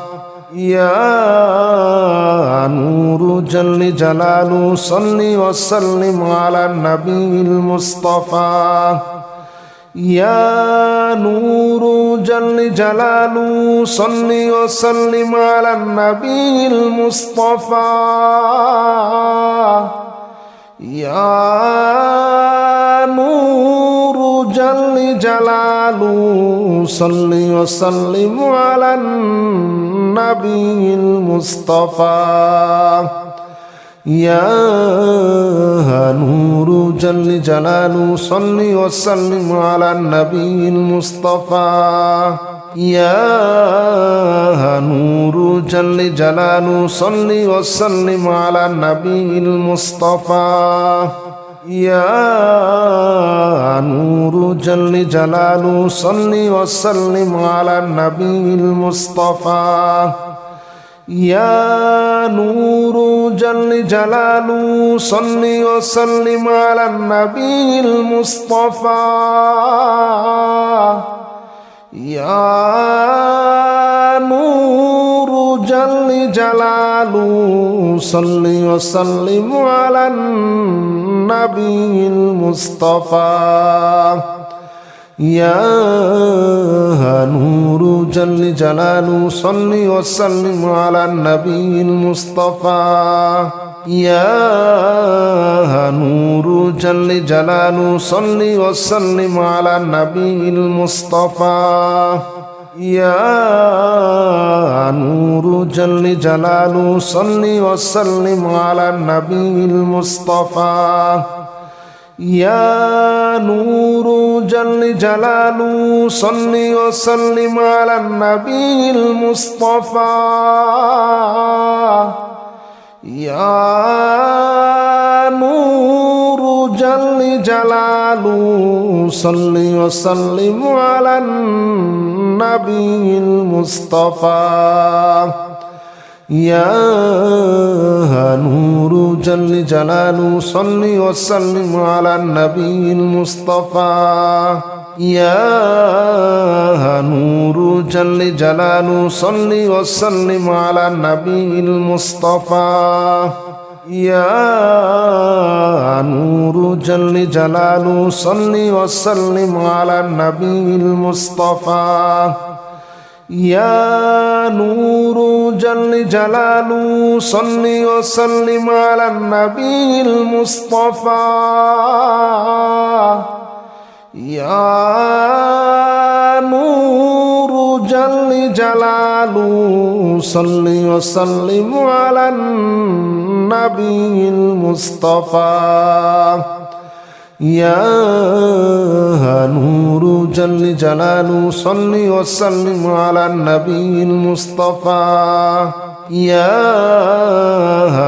Speaker 1: يا نور جل جلاله صل وسلم على النبي المصطفى يا نور جل جلاله صل وسلم على النبي المصطفى يا نور جل جلاله صل وسلم على النبي المصطفى يا نور جل جلاله صل وسلم على النبي المصطفى يا نور جل جلاله صل وسلم على النبي المصطفى يا نور جل جلاله صل وسلم على النبي المصطفى يا نور جل جلاله صل وسلم على النبي المصطفى يا نور جل جلاله صل وسلم على النبي المصطفى يا نور جل جلاله صل وسلم على النبي المصطفى يا نور جل جلاله صل وسلم على النبي المصطفى يا نور جل جلاله صل وسلم على النبي المصطفى يا نور جل جلاله صل وسلم على النبي المصطفى يا نور جل جلاله صل وسلم على النبي المصطفى يا نور جل جلاله صل وسلم على النبي المصطفى يا نور جل جلاله صل وسلم على النبي المصطفى يا نور جل جلاله صل وسلم على النبي المصطفى يا نور جل جلاله صل وسلم على النبي المصطفى يا نور جل جلاله صل وسلم على النبي المصطفى يا نور جل جلاله صل وسلم على النبي المصطفى يا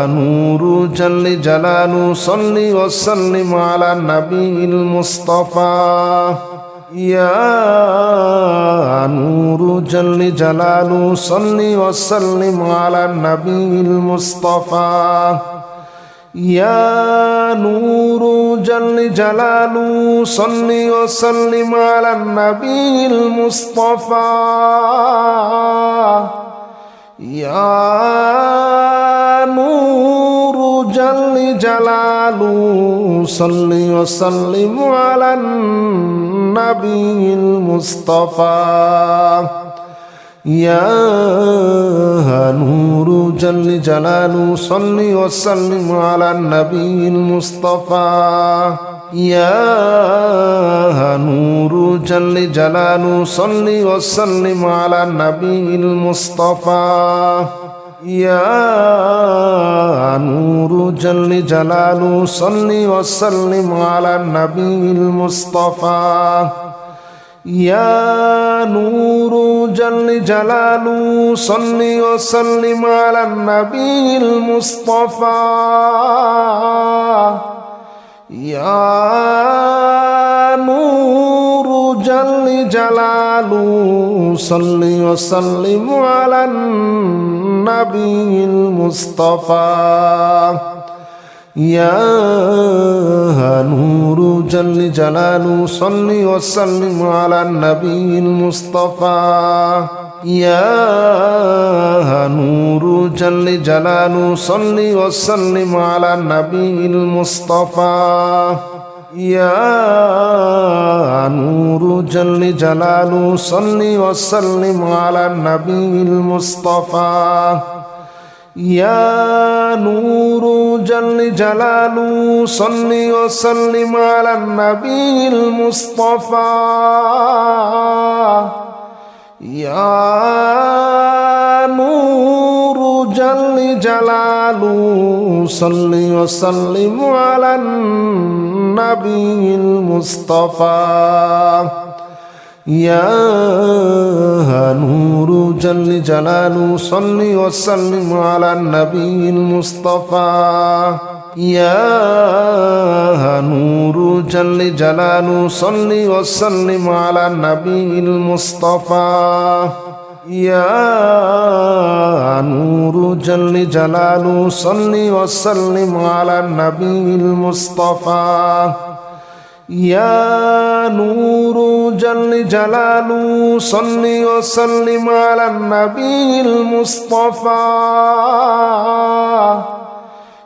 Speaker 1: نور جل جلاله صل وسلم على النبي المصطفى يا نور جل جلاله صل وسلم على النبي المصطفى يا نور جل جلاله صل وسلم على النبي المصطفى يا نور جل جلاله صل وسلم على النبي المصطفى يا نور جل جلاله صل وسلم على النبي المصطفى يا نور جل جلاله صل وسلم على النبي المصطفى يا نور جل جلاله صل وسلم على النبي المصطفى يا نور جل جلاله صل وسلم على النبي المصطفى يا نور جل جلاله صل وسلم على النبي المصطفى يا نور جل جلاله صل وسلم على النبي المصطفى يا نور جل جلاله صل وسلم على النبي المصطفى يا نور جل جلاله صل وسلم على النبي المصطفى يا نور جل جلاله صل وسلم على النبي المصطفى يا نور جل جلاله صل وسلم على النبي المصطفى يا نور جل جلاله صل وسلم على النبي المصطفى يا نور جل جلاله صل وسلم على النبي المصطفى يا نور جل جلاله صل وسلم على النبي المصطفى يا نور جل جلاله صل وسلم على النبي المصطفى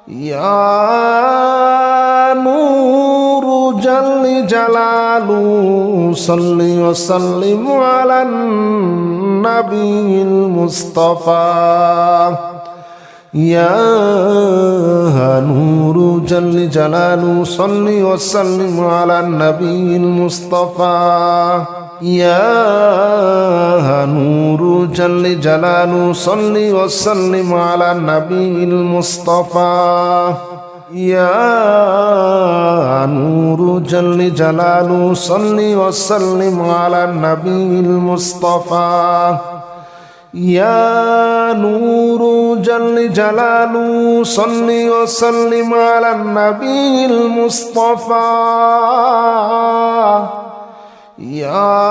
Speaker 1: يا نور جل جلاله صل وسلم على النبي المصطفى يا نور جل جلاله صل وسلم على النبي المصطفى يا نور جل جلاله صل وسلم على النبي المصطفى يا نور جل جلاله صل وسلم على النبي المصطفى يا نور جل جلاله صل وسلم على النبي المصطفى يا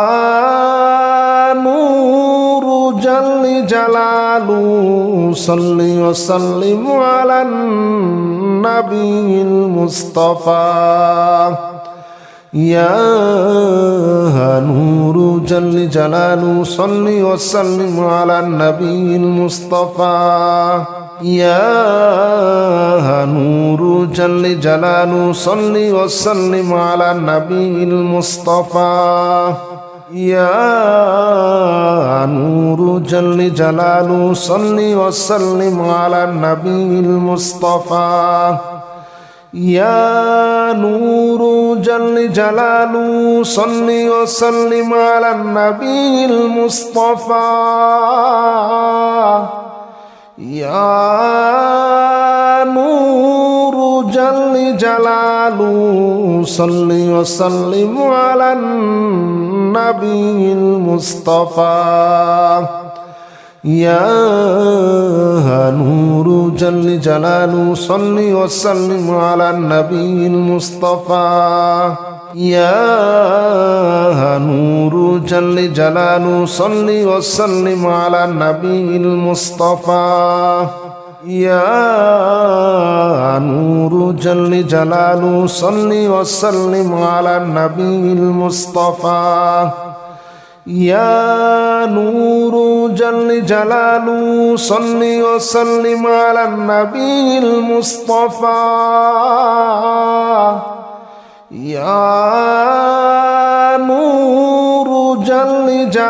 Speaker 1: نور جل جلاله صل وسلم على النبي المصطفى يا نور جل جلاله صل وسلم على النبي المصطفى يا نور جل جلاله صل وسلم على النبي المصطفى يا نور جل جلاله صل وسلم على النبي المصطفى يا نور جل جلاله صل وسلم على النبي المصطفى يا نور جل جلاله صل وسلم على النبي المصطفى يا نور جل جلاله صل وسلم على النبي المصطفى يا نور جل جلاله صل وسلم على النبي المصطفى يا نور جل جلاله صل وسلم على النبي المصطفى يا نور جل جلاله صل وسلم على النبي المصطفى يا نور جل جلاله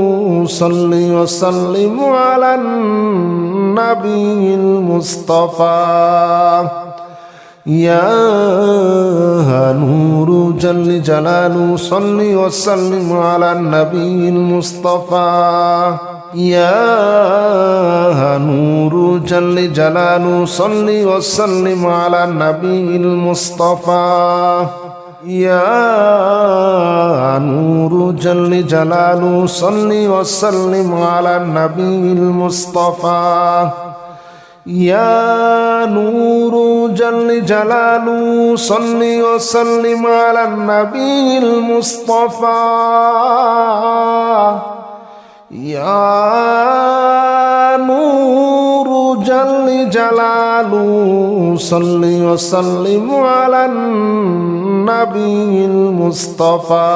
Speaker 1: صل وسلم على النبي المصطفى يا نور جل جلاله صل وسلم على النبي المصطفى يا نور جل جلاله صل وسلم على النبي المصطفى يا نور جل جلاله صل وسلم على النبي المصطفى يا نور جل جلاله صل وسلم على النبي المصطفى يا نور جل جلاله صل وسلم على النبي المصطفى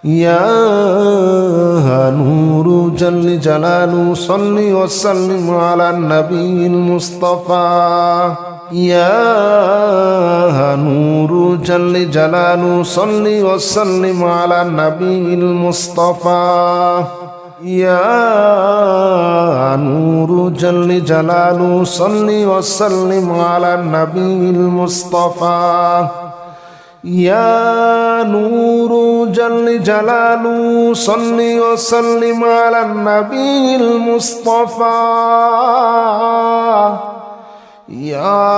Speaker 1: يا نور جل جلاله صل وسلم على النبي المصطفى يا نور جل جلاله صل وسلم على النبي المصطفى يا نور جل جلاله صل وسلم على النبي المصطفى يا نور جل جلاله صل وسلم على النبي المصطفى يا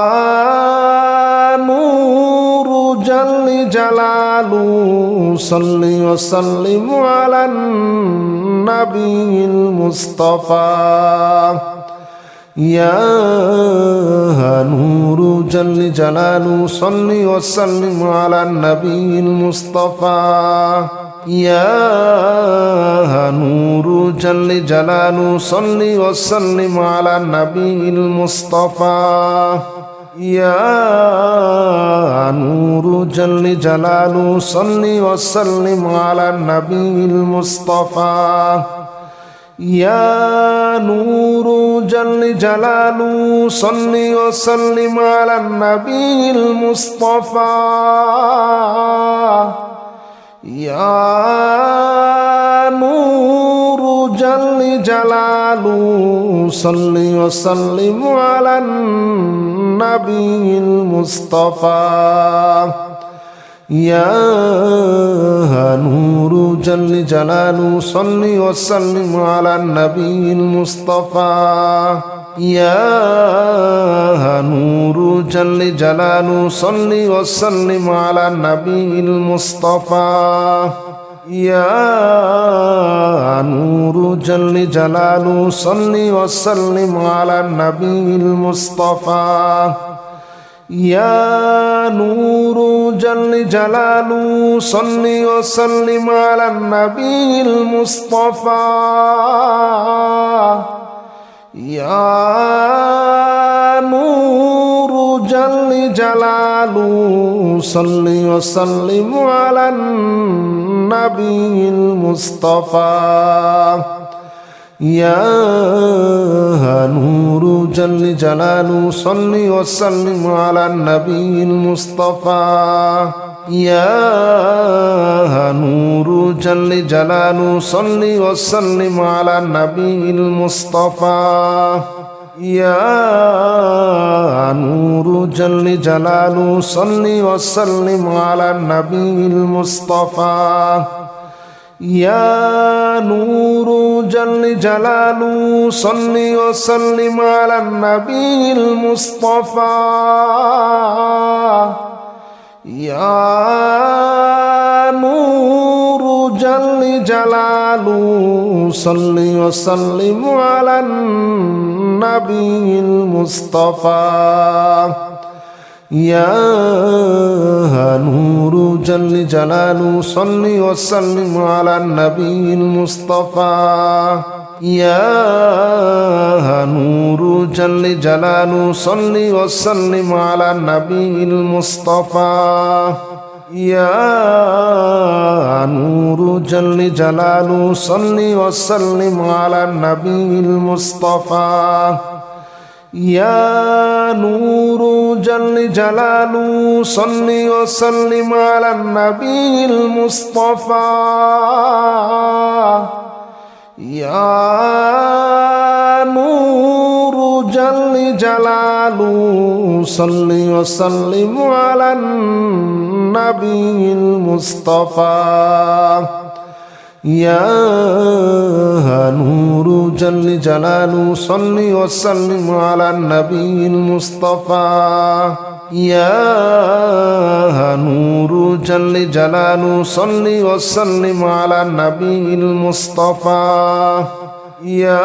Speaker 1: نور جل جلاله صل وسلم على النبي المصطفى يا نور جل جلاله صل وسلم على النبي المصطفى يا نور جل جلاله صل وسلم على النبي المصطفى يا نور جل جلاله صل وسلم على النبي المصطفى يا نور جل جلاله صل وسلم على النبي المصطفى يا نور جل جلاله صل وسلم على النبي المصطفى يا نور جل جلاله صل وسلم على النبي المصطفى يا نور جل جلاله صل وسلم على النبي المصطفى يا نور جل جلاله صل وسلم على النبي المصطفى يا نور جل جلاله صل وسلم على النبي المصطفى يا نور جل جلاله صل وسلم على النبي المصطفى يا نور جل جلاله صل وسلم على النبي المصطفى يا نور جل جلاله صل وسلم على النبي المصطفى يا نور جل جلاله صل وسلم على النبي المصطفى يا نور جل جلاله صل وسلم على النبي المصطفى يا نور جل جلاله صل وسلم على النبي المصطفى يا نور جل جلاله صل وسلم على النبي المصطفى يا نور جل جلاله صل وسلم على النبي المصطفى يا نور جل جلاله صل وسلم على النبي المصطفى يا نور جل جلاله صل وسلم على النبي المصطفى يا نور جل جلاله صل وسلم على النبي المصطفى يا نور جل جلاله صل وسلم على النبي المصطفى يا نور جل جلاله صل وسلم على النبي المصطفى يا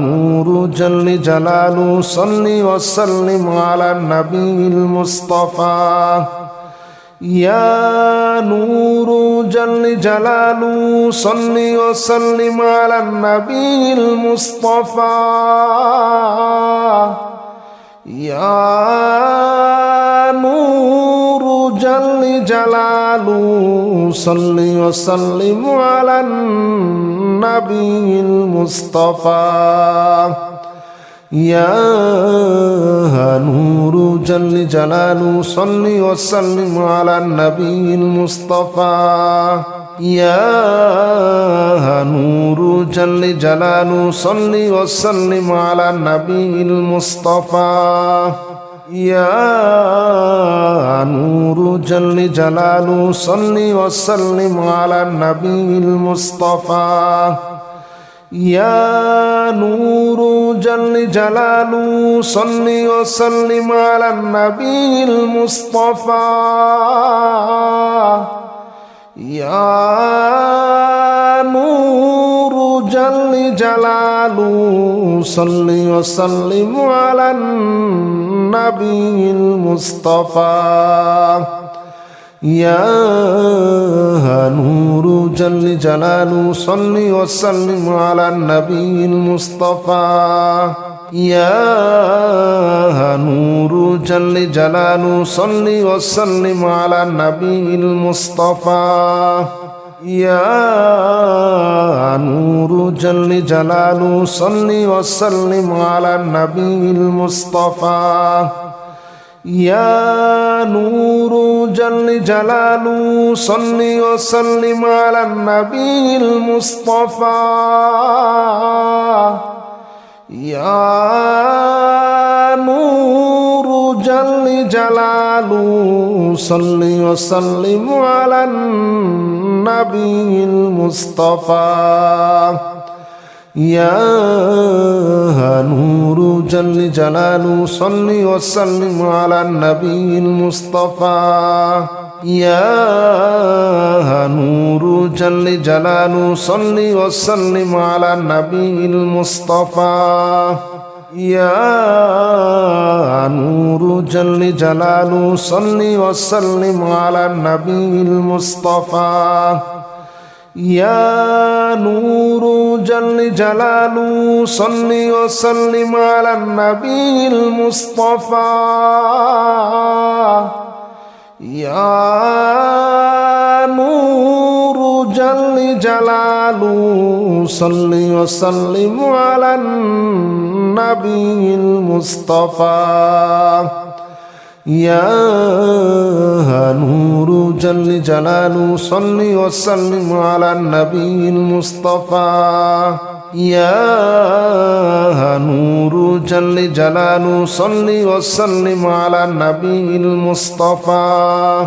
Speaker 1: نور جل جلاله صل وسلم على النبي المصطفى يا نور جل جلاله صل وسلم على النبي المصطفى يا نور جل جلاله صل وسلم على النبي المصطفى يا نور جل جلاله صل وسلم على النبي المصطفى يا نور جل جلاله صل وسلم على النبي المصطفى يا نور جل جلاله صل وسلم على النبي المصطفى يا نور جل جلاله صل وسلم على النبي المصطفى يا نور جل جلاله صل وسلم على النبي المصطفى يا نور جل جلاله صل وسلم على النبي المصطفى يا نور جل جلاله صل وسلم على النبي المصطفى يا نور جل جلاله صل وسلم على النبي المصطفى يا نور جل جلاله صل وسلم على النبي المصطفى يا نور جل جلاله صل وسلم على النبي المصطفى يا نور جل جلاله صل وسلم على النبي المصطفى يا نور جل جلاله صل وسلم على النبي المصطفى يا نور جل جلاله صل وسلم على النبي المصطفى يا نور جل جلاله صل وسلم على النبي المصطفى يا نور جل جلاله صل وسلم على النبي المصطفى يا نور جل جلاله صل وسلم على النبي المصطفى يا نور جل جلاله صل وسلم على النبي المصطفى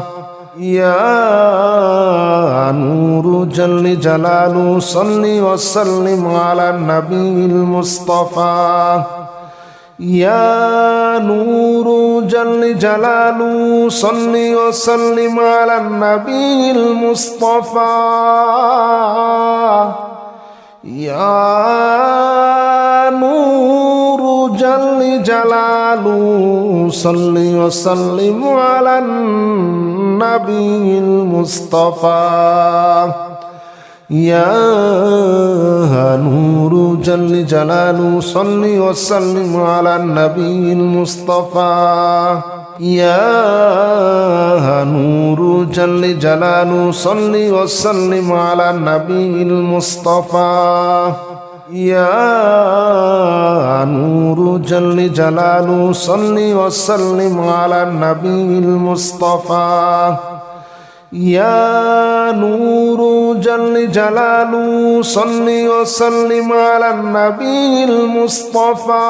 Speaker 1: يا نور جل جلاله صل وسلم على النبي المصطفى يا نور جل جلاله صل وسلم على النبي المصطفى يا نور جل جلاله صل وسلم على النبي المصطفى يا نور جل جلاله صل وسلم على النبي المصطفى يا نور جل جلاله صل وسلم على النبي المصطفى يا نور جل جلاله صل وسلم على النبي المصطفى يا نور جل جلاله صل وسلم على النبي المصطفى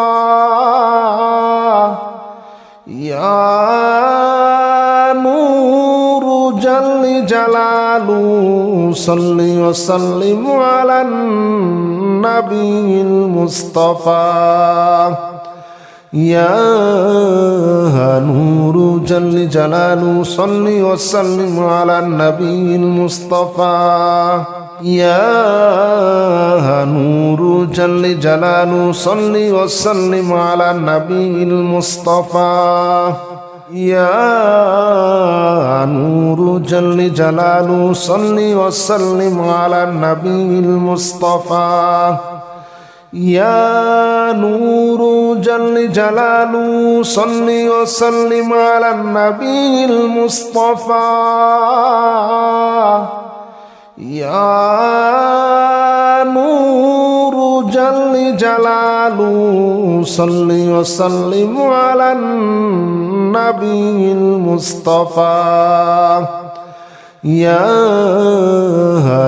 Speaker 1: يا نور جل جلاله صل وسلم على النبي المصطفى يا نور جل جلاله صل وسلم على النبي المصطفى يا نور جل جلاله صل وسلم على النبي المصطفى يا نور جل جلاله صل وسلم على النبي المصطفى يا نور جل جلاله صل وسلم على النبي المصطفى يا نور جل جلاله صل وسلم على النبي المصطفى يا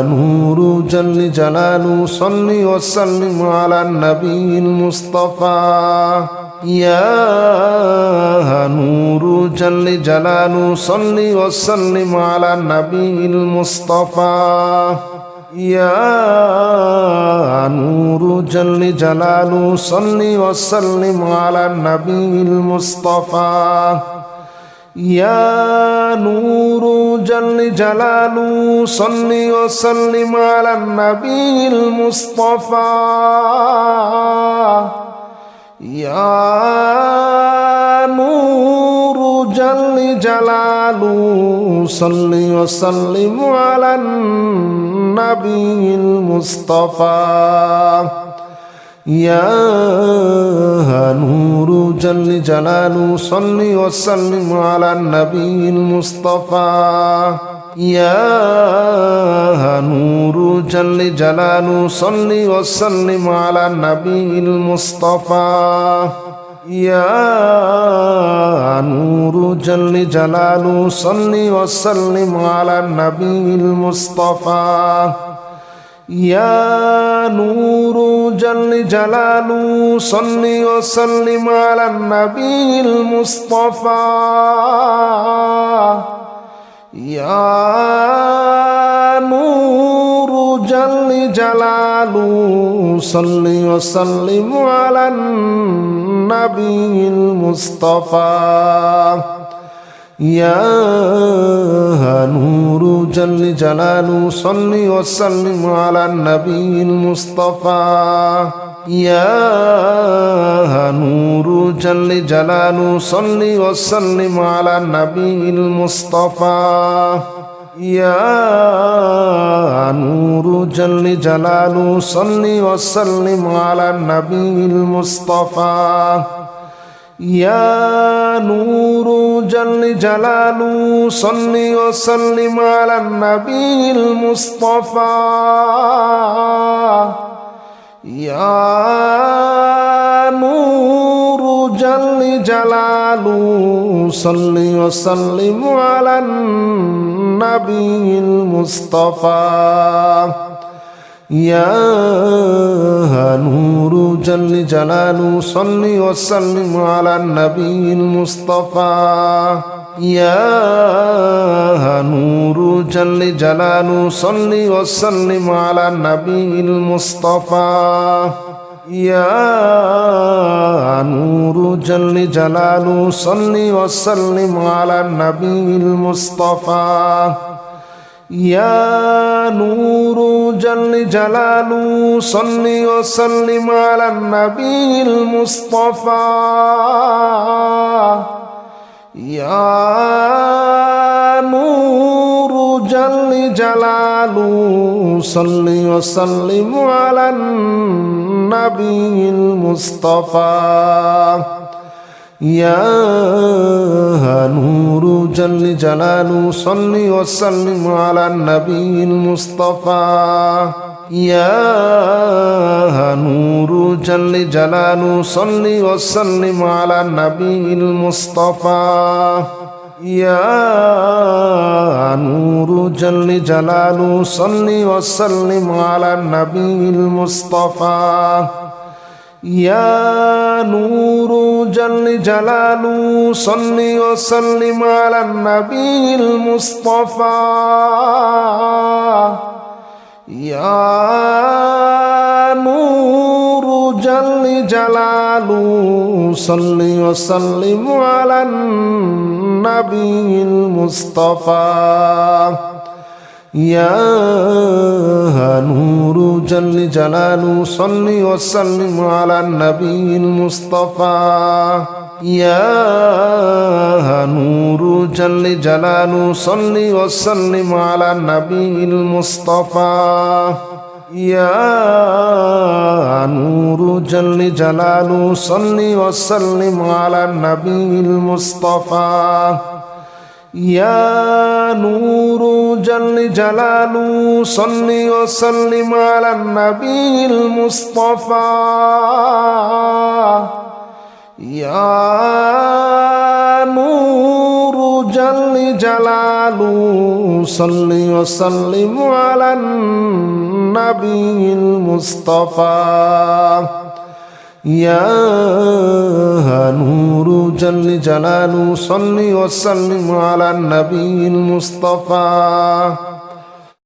Speaker 1: نور جل جلاله صل وسلم على النبي المصطفى يا نور جل جلاله صل وسلم على النبي المصطفى يا نور جل جلاله صل وسلم على النبي المصطفى يا نور جل جلاله صل وسلم على النبي المصطفى يا نور جل جلاله صل وسلم على النبي المصطفى يا نور جل جلاله صل وسلم على النبي المصطفى يا نور جل جلاله صل وسلم على النبي المصطفى يا نور جل جلاله صل وسلم على النبي المصطفى يا نور جل جلاله صل وسلم على النبي المصطفى يا نور جل جلاله صل وسلم على النبي المصطفى يا نور جل جلاله صل وسلم على النبي المصطفى يا نور جل جلاله صل وسلم على النبي المصطفى يا نور جل جلاله صل وسلم على النبي المصطفى يا نور جل جلاله صل وسلم على النبي المصطفى يا نور جل جلاله صل وسلم على النبي المصطفى يا نور جل جلاله صل وسلم على النبي المصطفى يا نور جل جلاله صل وسلم على النبي المصطفى يا نور جل جلاله صل وسلم على النبي المصطفى يا نور جل جلاله صل وسلم على النبي المصطفى يا نور جل جلاله صل وسلم على النبي المصطفى يا نور جل جلاله صل وسلم على النبي المصطفى يا نور جل جلاله صل وسلم على النبي المصطفى يا نور جل جلاله صل وسلم على النبي المصطفى يا نور جل جلاله صل وسلم على النبي المصطفى يا نور جل جلاله صل وسلم على النبي المصطفى يا نور جل جلاله صل وسلم على النبي المصطفى يا نور جل جلاله صل وسلم على النبي المصطفى يا نور جل جلاله صل وسلم على النبي المصطفى يا نور جل جلاله صل وسلم على النبي المصطفى يا نور جل جلاله صل وسلم على النبي المصطفى يا نور جل جلاله صل وسلم على النبي المصطفى